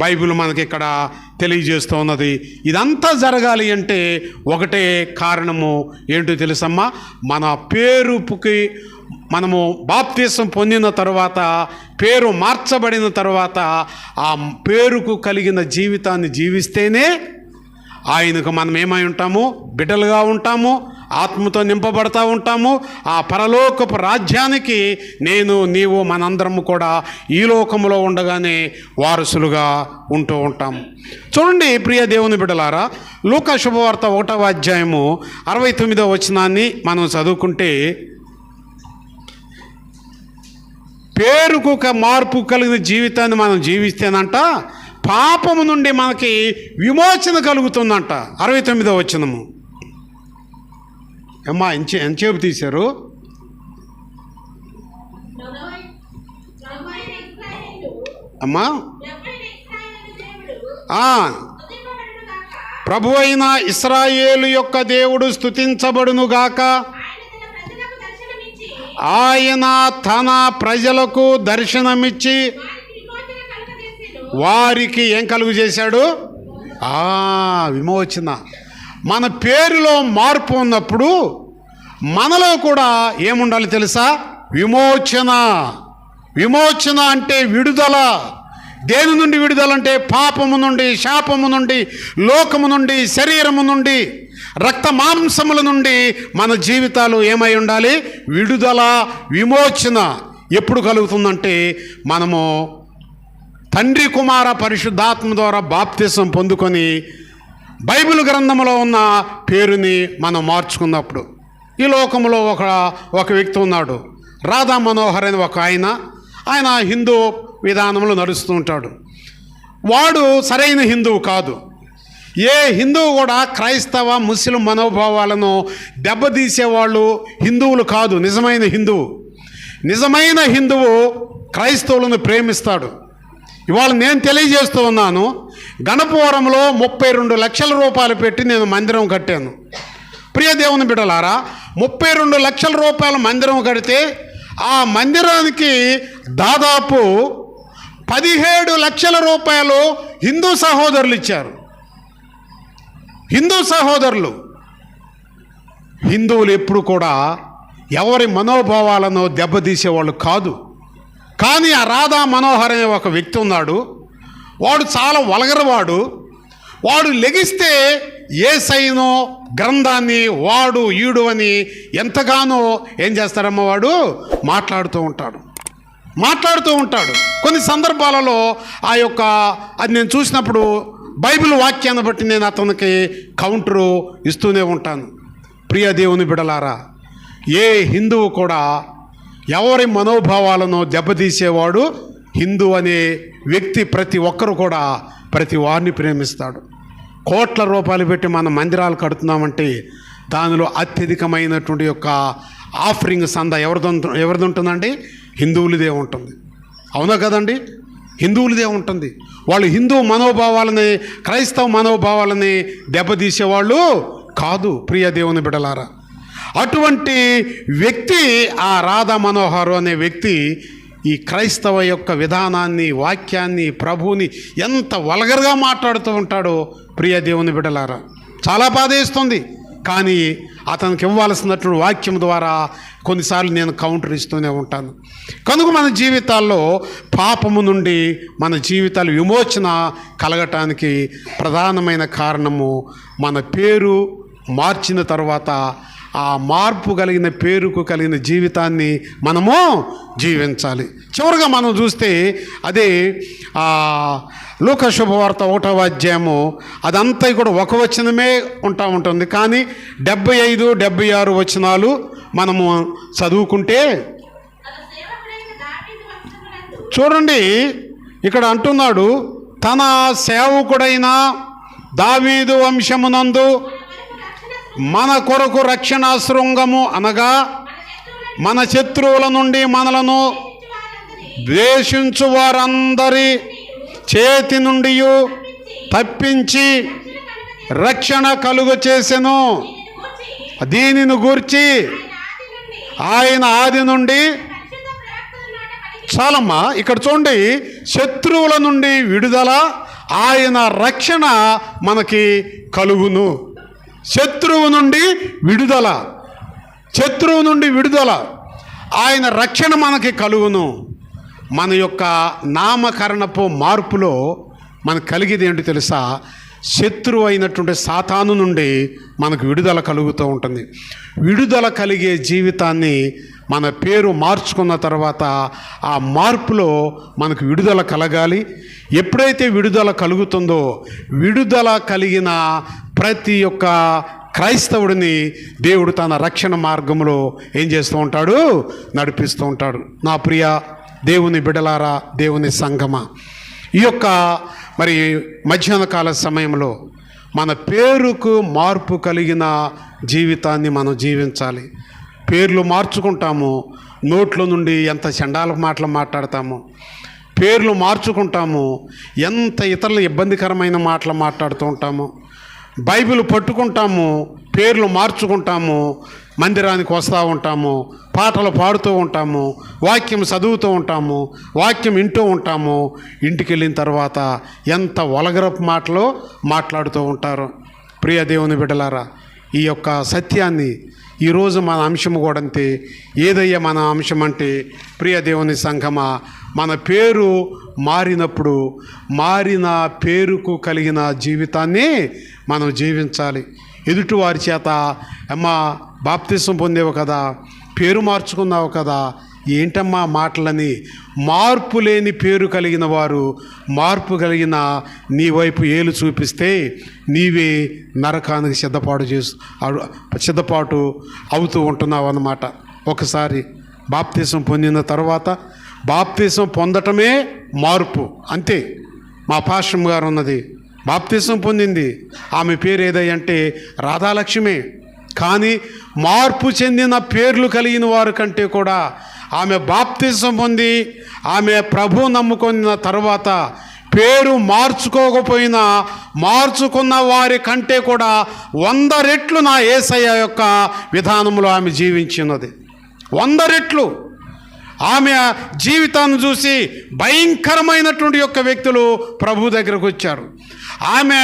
Speaker 1: బైబిల్ మనకి ఇక్కడ తెలియజేస్తూ ఉన్నది. ఇదంతా జరగాలి అంటే ఒకటే కారణము ఏంటో తెలుసమ్మా, మన పేరుకి మనము బాప్తిసం పొందిన తర్వాత, పేరు మార్చబడిన తర్వాత ఆ పేరుకు కలిగిన జీవితాన్ని జీవిస్తేనే ఆయనకు మనం ఏమై ఉంటాము, బిడ్డలుగా ఉంటాము, ఆత్మతో నింపబడతా ఉంటాము. ఆ పరలోకపు రాజ్యానికి నేను, నీవు, మనందరము కూడా ఈ లోకములో ఉండగానే వారసులుగా ఉంటూ ఉంటాము. చూడండి ప్రియ దేవుని బిడ్డలారా, లూకా శుభవార్త 1వ అధ్యాయము 69వ వచనాన్ని మనం చదువుకుంటే, పేరుకు మార్పు కలిగిన జీవితాన్ని మనం జీవిస్తేనంట పాపము నుండి మనకి విమోచన కలుగుతుందంట. 69వ వచనము. అమ్మా ఎంతసేపు తీశారు? అమ్మా, ప్రభు అయిన ఇశ్రాయేలు యొక్క దేవుడు స్తుతించబడునుగాక. ఆయన తన ప్రజలకు దర్శనమిచ్చి వారికి ఏం కలుగు చేశాడు? విమోచన. మన పేరులో మార్పు ఉన్నప్పుడు మనలో కూడా ఏముండాలి తెలుసా? విమోచన. విమోచన అంటే విడుదల. దేని నుండి విడుదల అంటే పాపము నుండి, శాపము నుండి, లోకము నుండి, శరీరము నుండి, రక్త మాంసముల నుండి మన జీవితాలు ఏమై ఉండాలి? విడుదల, విమోచన. ఎప్పుడు కలుగుతుందంటే మనము తండ్రి, కుమార, పరిశుద్ధాత్మ ద్వారా బాప్తిసం పొందుకొని బైబిల్ గ్రంథంలో ఉన్న పేరుని మనం మార్చుకున్నప్పుడు. ఈ లోకంలో ఒక వ్యక్తి ఉన్నాడు, రాధా మనోహర్ అని ఒక ఆయన హిందూ విధానంలో నడుస్తూ ఉంటాడు. వాడు సరైన హిందువు కాదు. ఏ హిందువు కూడా క్రైస్తవ, ముస్లిం మనోభావాలను దెబ్బతీసేవాళ్ళు హిందువులు కాదు. నిజమైన హిందువు క్రైస్తవులను ప్రేమిస్తాడు. ఇవాళ నేను తెలియజేస్తూ ఉన్నాను, గణపవరంలో 32 లక్షల రూపాయలు పెట్టి నేను మందిరం కట్టాను. ప్రియ దేవుని బిడ్డలారా, 32 లక్షల రూపాయల మందిరం కడితే ఆ మందిరానికి దాదాపు 17 లక్షల రూపాయలు హిందూ సహోదరులు ఇచ్చారు. హిందువులు ఎప్పుడు కూడా ఎవరి మనోభావాలను దెబ్బతీసేవాళ్ళు కాదు. కానీ ఆ రాధా మనోహర్ అనే ఒక వ్యక్తి ఉన్నాడు. వాడు చాలా వల్గరవాడు. వాడు లెగిస్తే యేసయ్యను గ్రంథాన్ని వాడు ఈడు అని ఎంతగానో ఏం చేస్తాడమ్మ వాడు మాట్లాడుతూ ఉంటాడు. కొన్ని సందర్భాలలో ఆ యొక్క అది నేను చూసినప్పుడు బైబిల్ వాక్యాన్ని బట్టి నేను అతనికి కౌంటరు ఇస్తూనే ఉంటాను. ప్రియ దేవుని బిడలారా, ఏ హిందువు కూడా ఎవరి మనోభావాలను దెబ్బతీసేవాడు హిందూ అనే వ్యక్తి ప్రతి ఒక్కరు కూడా ప్రతి వారిని ప్రేమిస్తాడు. కోట్ల రూపాయలు పెట్టి మనం మందిరాలు కడుతున్నామంటే దానిలో అత్యధికమైనటువంటి యొక్క ఆఫరింగ్ సంద ఎవరిది ఉంటుందండి? హిందువులదే ఉంటుంది. అవునా కదండి? హిందువులదే ఉంటుంది. వాళ్ళు హిందూ మనోభావాలని, క్రైస్తవ మనోభావాలని దెబ్బతీసేవాళ్ళు కాదు. ప్రియ దేవుని బిడలారా, అటువంటి వ్యక్తి ఆ రాధా మనోహర్ అనే వ్యక్తి ఈ క్రైస్తవ యొక్క విధానాన్ని, వాక్యాన్ని, ప్రభువుని ఎంత వల్గర్గా మాట్లాడుతూ ఉంటాడో ప్రియ దేవుని బిడ్డలారా, చాలా బాధేస్తుంది. కానీ అతనికి ఇవ్వాల్సినటువంటి వాక్యం ద్వారా కొన్నిసార్లు నేను కౌంటర్ ఇస్తూనే ఉంటాను. కనుక మన జీవితాల్లో పాపము నుండి మన జీవితాలు విమోచన కలగటానికి ప్రధానమైన కారణము మన పేరు మార్చిన తర్వాత ఆ మార్పు కలిగిన పేరుకు కలిగిన జీవితాన్ని మనము జీవించాలి. చివరిగా మనం చూస్తే అదే లూకా శుభవార్త 1వ అధ్యాయము అదంతా కూడా ఒక వచనమే ఉంటుంది. కానీ 75, 76 వచనాలు మనము చదువుకుంటే చూడండి, ఇక్కడ అంటున్నాడు, తన సేవకుడైన దావీదు వంశమునందు మన కొరకు రక్షణ శృంగము అనగా మన శత్రువుల నుండి మనలను ద్వేషించు వారందరి చేతి నుండి తప్పించి రక్షణ కలుగు చేసెను. దీనిని గూర్చి ఆయన ఆది నుండి చాలమ్మా, ఇక్కడ చూడండి, శత్రువుల నుండి విడుదల, ఆయన రక్షణ మనకి కలుగును. శత్రువు నుండి విడుదల, ఆయన రక్షణ మనకి కలుగును. మన యొక్క నామకరణపు మార్పులో మనకు కలిగేది ఏంటో తెలుసా? శత్రువు అయినటువంటి సాతాను నుండి మనకు విడుదల కలుగుతూ ఉంటుంది. విడుదల కలిగే జీవితాన్ని మన పేరు మార్చుకున్న తర్వాత ఆ మార్పులో మనకు విడుదల కలగాలి. ఎప్పుడైతే విడుదల కలుగుతుందో, విడుదల కలిగిన ప్రతి ఒక్క క్రైస్తవుడిని దేవుడు తన రక్షణ మార్గంలో ఏం చేస్తూ ఉంటాడు? నడిపిస్తూ ఉంటాడు. నా ప్రియ దేవుని బిడలారా, దేవుని సంగమా, ఈ యొక్క మరి మధ్యాహ్న కాల సమయంలో మన పేరుకు మార్పు కలిగిన జీవితాన్ని మనం జీవించాలి. పేర్లు మార్చుకుంటాము, నోట్లో నుండి ఎంత చండాల మాటలు మాట్లాడతాము. పేర్లు మార్చుకుంటాము, ఎంత ఇతరుల ఇబ్బందికరమైన మాటలు మాట్లాడుతూ ఉంటాము. బైబిల్ పట్టుకుంటాము, పేర్లు మార్చుకుంటాము, మందిరానికి వస్తూ ఉంటాము, పాటలు పాడుతూ ఉంటాము, వాక్యం చదువుతూ ఉంటాము, వాక్యం వింటూ ఉంటాము. ఇంటికి వెళ్ళిన తర్వాత ఎంత వలగరపు మాటలు మాట్లాడుతూ ఉంటారు. ప్రియ దేవుని బిడ్డలారా, ఈ యొక్క సత్యాన్ని ఈరోజు మన అంశము కూడా అంతే. ఏదయ్యా మన అంశం అంటే, ప్రియ దేవుని సంఘమా, మన పేరు మారినప్పుడు మారిన పేరుకు కలిగిన జీవితాన్ని మనం జీవించాలి. ఎదుటివారి చేత అమ్మా బాప్తిసం పొందేవు కదా, పేరు మార్చుకున్నావు కదా, ఏంటమ్మా మాటలని, మార్పు లేని పేరు కలిగిన వారు మార్పు కలిగిన నీ వైపు ఏలు చూపిస్తే నీవే నరకానికి సిద్ధపాటు అవుతూ ఉంటున్నావు అన్నమాట. ఒకసారి బాప్తిసం పొందిన తర్వాత బాప్తిసం పొందటమే మార్పు, అంతే. మా పాస్టర్ గారు ఉన్నది, బాప్తిసం పొందింది, ఆమె పేరు ఏదంటే రాధాలక్ష్మి. కానీ మార్పు చెందిన పేర్లు కలిగిన వారి కంటే కూడా ఆమె బాప్తిసం పొంది ఆమె ప్రభు నమ్ముకున్న తర్వాత పేరు మార్చుకోకపోయినా మార్చుకున్న వారి కంటే కూడా 100 రెట్లు నా యేసయ్య యొక్క విధానంలో ఆమె జీవించినది. 100 రెట్లు ఆమె జీవితాన్ని చూసి భయంకరమైనటువంటి యొక్క వ్యక్తులు ప్రభు దగ్గరకు వచ్చారు. ఆమె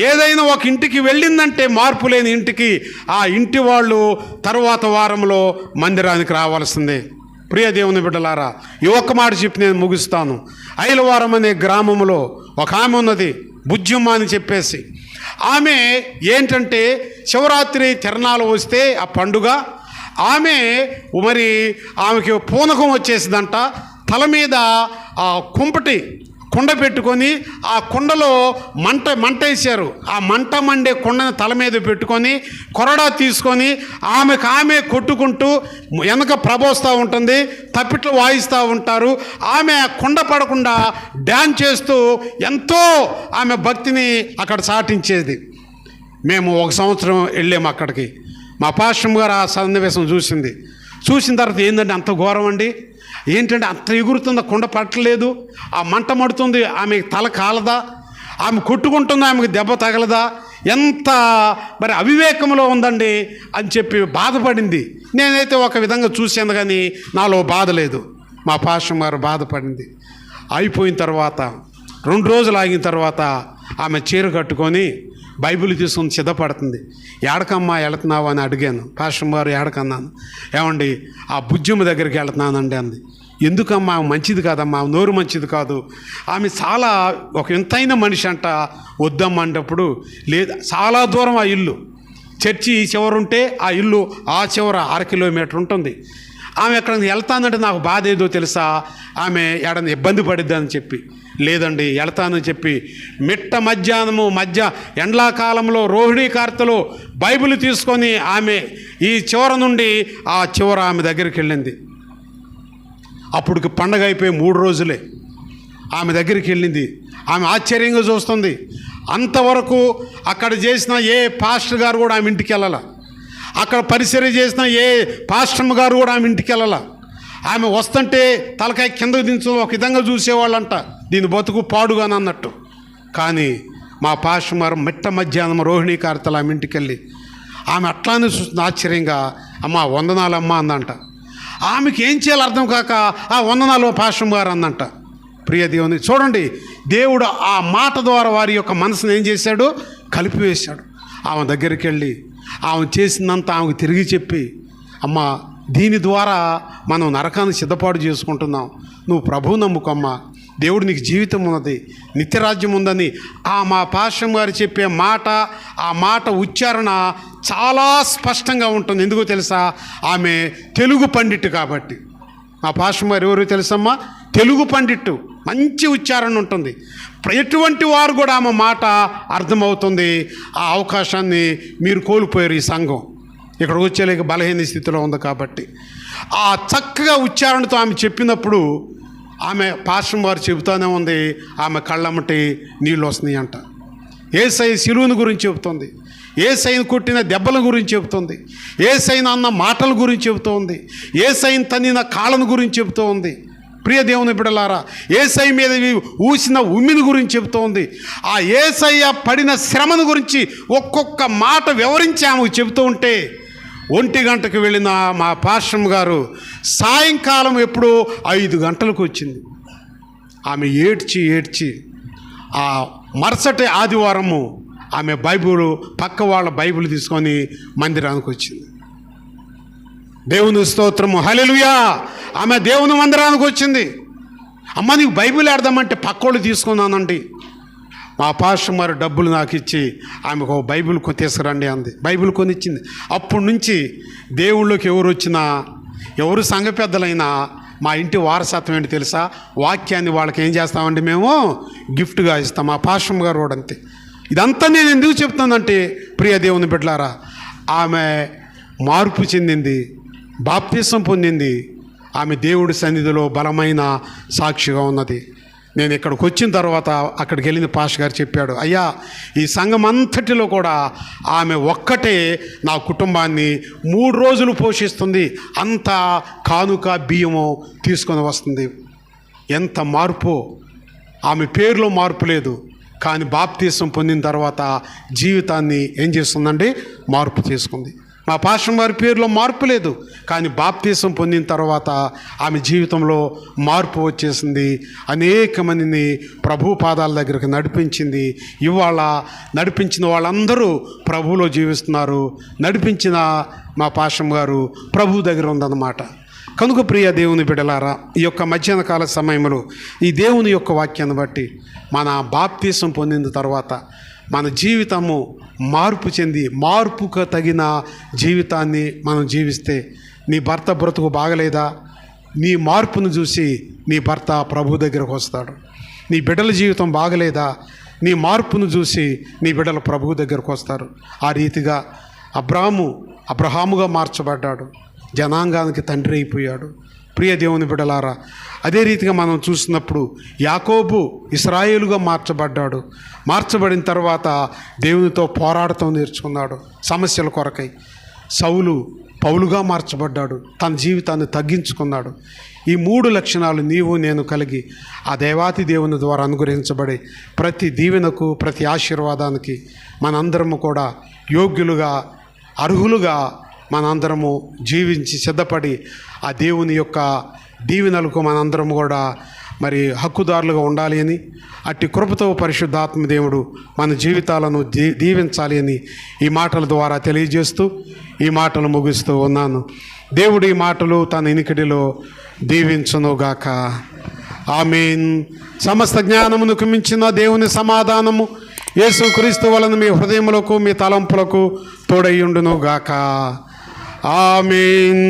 Speaker 1: ఏదైనా ఒక ఇంటికి వెళ్ళిందంటే, మార్పు లేని ఇంటికి, ఆ ఇంటి వాళ్ళు తరువాత వారంలో మందిరానికి రావాల్సిందే. ప్రియ దేవుని బిడ్డలారా, ఈ ఒక్క మాట చెప్పి నేను ముగిస్తాను. ఐలవారం అనే గ్రామంలో ఒక ఆమె ఉన్నది. బుజ్జమ్మ అని చెప్పేసి. ఆమె ఏంటంటే శివరాత్రి తిరణాలు వస్తే ఆ పండుగ ఆమె ఆమెకి పూనకం వచ్చేసిందంట. తల మీద ఆ కుండ పెట్టుకొని ఆ కుండలో మంట వేశారు. ఆ మంట మండే కుండని తల మీద పెట్టుకొని కొరడా తీసుకొని ఆమె కొట్టుకుంటూ వెనక ప్రభోస్తూ ఉంటుంది, తప్పిట్లు వాయిస్తూ ఉంటారు. ఆమె కుండ పడకుండా డ్యాన్స్ చేస్తూ ఎంతో ఆమె భక్తిని అక్కడ చాటించేది. మేము 1 సంవత్సరం వెళ్ళాము అక్కడికి. మా పాస్టర్ గారు ఆ సన్నివేశం చూసిన తర్వాత ఏంటంటే అంత ఘోరం అండి. ఏంటంటే అంత ఎగురుతుంది, కుండ పట్టలేదు, ఆ మంట మడుతుంది, ఆమె తల కాలదా, ఆమె కొట్టుకుంటుంది, ఆమెకు దెబ్బ తగలదా, ఎంత అవివేకంలో ఉందండి అని చెప్పి బాధపడింది. నేనైతే ఒక విధంగా చూశాను కానీ నాలో బాధ లేదు. మా పాస్టర్ గారు బాధపడింది. అయిపోయిన తర్వాత 2 రోజులు ఆగిన తర్వాత ఆమె చీర కట్టుకొని బైబిల్ తీసుకొని సిద్ధపడుతుంది. ఏడకమ్మా వెళుతున్నావు అని అడిగాను. పాస్టర్ గారు ఏడకన్నాను. ఏమండి ఆ బుజ్జమ్మ దగ్గరికి వెళుతున్నానండి అంది. ఎందుకమ్మా మంచిది కాదమ్మా, నోరు మంచిది కాదు, ఆమె చాలా ఒక ఎంతైన మనిషి అంట. వద్దమ్మా అంటప్పుడు లేదు, చాలా దూరం ఆ ఇల్లు, చర్చి ఈ చివరుంటే ఆ ఇల్లు ఆ చివర 1/2 కిలోమీటర్ ఉంటుంది. ఆమె ఎక్కడికి వెళ్తానంటే నాకు బాధ ఏదో తెలుసా, ఆమె ఎడని ఇబ్బంది పడిద్ది అని చెప్పి లేదండి వెళ్తానని చెప్పి మధ్యాహ్నము ఎండాకాలంలో రోహిణీ కార్తెలో బైబిల్ తీసుకొని ఆమె ఈ చివర నుండి ఆ చివర ఆమె దగ్గరికి వెళ్ళింది. అప్పటికి పండగ అయిపోయి 3 రోజులే. ఆమె దగ్గరికి వెళ్ళింది. ఆమె ఆశ్చర్యంగా చూస్తుంది. అంతవరకు అక్కడ చేసిన ఏ పాస్టర్ గారు కూడా ఆమె ఇంటికి వెళ్ళాల, అక్కడ పరిచర్య చేసిన ఏ పాస్టర్ గారు కూడా ఆమె ఇంటికి వెళ్ళాల. ఆమె వస్తుంటే తలకాయ కిందకు దించు ఒక విధంగా చూసేవాళ్ళంట, దీని బతుకు పాడుగాని అన్నట్టు. కానీ మా పాస్టర్ గారు మధ్యాహ్నం రోహిణీ కార్తెలు ఆమె ఇంటికి వెళ్ళి ఆమె అట్లానే చూస్తుంది ఆశ్చర్యంగా. అమ్మ వందనాలమ్మ అందంట. ఆమెకి ఏం చేయాలో అర్థం కాక ఆ వందనాలు పాస్టర్ గారు అందంట. ప్రియ దేవుని చూడండి, దేవుడు ఆ మాట ద్వారా వారి యొక్క మనసును ఏం చేశాడు, కలిపివేశాడు. ఆమె దగ్గరికి వెళ్ళి ఆమె చేసిందంతా ఆమెకు తిరిగి చెప్పి, అమ్మ దీని ద్వారా మనం నరకాన్ని సిద్ధపాటు చేసుకుంటున్నాం, నువ్వు ప్రభువు నమ్ముకోమ్మా, దేవుడు నీకు జీవితం ఉన్నది, నిత్యరాజ్యం ఉందని మా పాస్టర్ గారు చెప్పే మాట, ఆ మాట ఉచ్చారణ చాలా స్పష్టంగా ఉంటుంది. ఎందుకో తెలుసా, ఆమె తెలుగు పండిట్టు కాబట్టి. మా పాస్టర్ గారు ఎవరు తెలుసమ్మా, తెలుగు పండిట్టు, మంచి ఉచ్చారణ ఉంటుంది. ఎటువంటి వారు కూడా ఆమె మాట అర్థమవుతుంది. ఆ అవకాశాన్ని మీరు కోల్పోయారు. ఈ సంఘం ఇక్కడికి వచ్చేలేక బలహీన స్థితిలో ఉంది కాబట్టి ఆ చక్కగా ఉచ్చారణతో ఆమె చెప్పినప్పుడు ఆమె పాస్టర్ గారు చెబుతూనే ఉంది, ఆమె కళ్ళమ్మటి నీళ్ళు వస్తున్నాయి అంట. యేసయ్య శిలువను గురించి చెబుతుంది, యేసయ్యను కొట్టిన దెబ్బల గురించి చెబుతుంది, యేసయ్యను అన్న మాటల గురించి చెబుతూ ఉంది, యేసయ్యను తన్నిన కాళ్ళను గురించి చెబుతూ ఉంది. ప్రియ దేవుని బిడ్డలారా, యేసయ్య మీద ఊసిన ఉమ్మిని గురించి చెబుతూ ఉంది. ఆ యేసయ్య పడిన శ్రమను గురించి ఒక్కొక్క మాట వివరించి ఆమెకు చెబుతూ ఉంటే 1 గంటకు వెళ్ళిన మా పాస్టర్ గారు సాయంకాలం ఎప్పుడో 5 గంటలకు వచ్చింది. ఆమె ఏడ్చి ఆ మరుసటి ఆదివారము ఆమె పక్క వాళ్ళ బైబిల్ తీసుకొని మందిరానికి వచ్చింది. దేవుని స్తోత్రము, హల్లెలూయా. ఆమె దేవుని మందిరానికి వచ్చింది. అమ్మ నీకు బైబిల్ ఆడదామంటే పక్కోళ్ళు తీసుకున్నానండి. మా పాస్టర్ గారు డబ్బులు నాకు ఇచ్చి ఆమెకు ఒక బైబిల్ తీసుకురండి అంది. బైబిల్ కొనిచ్చింది. అప్పటి నుంచి దేవుళ్ళకి ఎవరు సంఘ పెద్దలైనా మా ఇంటి వారసత్వం ఏంటి తెలుసా, వాక్యాన్ని వాళ్ళకి ఏం చేస్తామండి, మేము గిఫ్ట్గా ఇస్తాం. మా పాస్టర్ గారు కూడా అంతే. ఇదంతా నేను ఎందుకు చెప్తానంటే ప్రియ దేవుని బిడ్డలారా, ఆమె మార్పు చెందింది, బాప్తిసం పొందింది, ఆమె దేవుడి సన్నిధిలో బలమైన సాక్షిగా ఉన్నది. నేను ఇక్కడికి వచ్చిన తర్వాత అక్కడికి వెళ్ళిన పాస్టర్ గారు చెప్పాడు, అయ్యా ఈ సంఘం అంతటిలో కూడా ఆమె ఒక్కటే నా కుటుంబాన్ని 3 రోజులు పోషిస్తుంది, అంత కానుక బియ్యము తీసుకొని వస్తుంది. ఎంత మార్పు! ఆమె పేరులో మార్పు లేదు, కానీ బాప్తిసం పొందిన తర్వాత జీవితాన్ని ఏం చేస్తుందండి, మార్పు చేసుకుంది. మా పాస్టర్ గారి పేరులో మార్పు లేదు, కానీ బాప్తిసం పొందిన తర్వాత ఆమె జీవితంలో మార్పు వచ్చేసింది. అనేక మందిని ప్రభు పాదాల దగ్గరికి నడిపించింది. ఇవాళ నడిపించిన వాళ్ళందరూ ప్రభువులో జీవిస్తున్నారు. నడిపించిన మా పాస్టర్ గారు ప్రభు దగ్గర ఉందన్నమాట. కనుక ప్రియ దేవుని బిడ్డలారా, ఈ యొక్క మధ్యాహ్న కాల సమయంలో ఈ దేవుని యొక్క వాక్యాన్ని బట్టి మన బాప్తీసం పొందిన తర్వాత మన జీవితము మార్పు చెంది మార్పుకు తగిన జీవితాన్ని మనం జీవిస్తే, నీ భర్త బ్రతుకు బాగలేదా, నీ మార్పును చూసి నీ భర్త ప్రభు దగ్గరకు వస్తాడు. నీ బిడ్డల జీవితం బాగలేదా, నీ మార్పును చూసి నీ బిడ్డలు ప్రభు దగ్గరకు వస్తారు. ఆ రీతిగా అబ్రహాముగా మార్చబడ్డాడు, జనాంగానికి తండ్రి అయిపోయాడు. ప్రియ దేవుని బిడ్డలారా, అదే రీతిగా మనం చూసినప్పుడు యాకోబు ఇశ్రాయేలుగా మార్చబడ్డాడు. మార్చబడిన తర్వాత దేవునితో పోరాడటం నేర్చుకున్నాడు సమస్యల కొరకై. సౌలు పౌలుగా మార్చబడ్డాడు, తన జీవితాన్ని తగ్గించుకున్నాడు. ఈ 3 లక్షణాలు నీవు నేను కలిగి ఆ దేవాతి దేవుని ద్వారా అనుగ్రహించబడే ప్రతి దీవెనకు, ప్రతి ఆశీర్వాదానికి మనందరము కూడా యోగ్యులుగా, అర్హులుగా మనందరము జీవించి సిద్ధపడి ఆ దేవుని యొక్క దీవెనలకు మనందరము కూడా మరి హక్కుదారులుగా ఉండాలి అని, అట్టి కృపతో పరిశుద్ధాత్మ దేవుడు మన జీవితాలను దీవించాలి అని ఈ మాటల ద్వారా తెలియజేస్తూ ఈ మాటలు ముగిస్తూ ఉన్నాను. దేవుడు ఈ మాటలు తన ఇనికిడిలో దీవించునుగాక. ఆమేన్. సమస్త జ్ఞానమునకు మించిన దేవుని సమాధానము యేసుక్రీస్తు వలన మీ హృదయములకు, మీ తలంపులకు తోడయ్యుండునుగాక. ఆమేన్.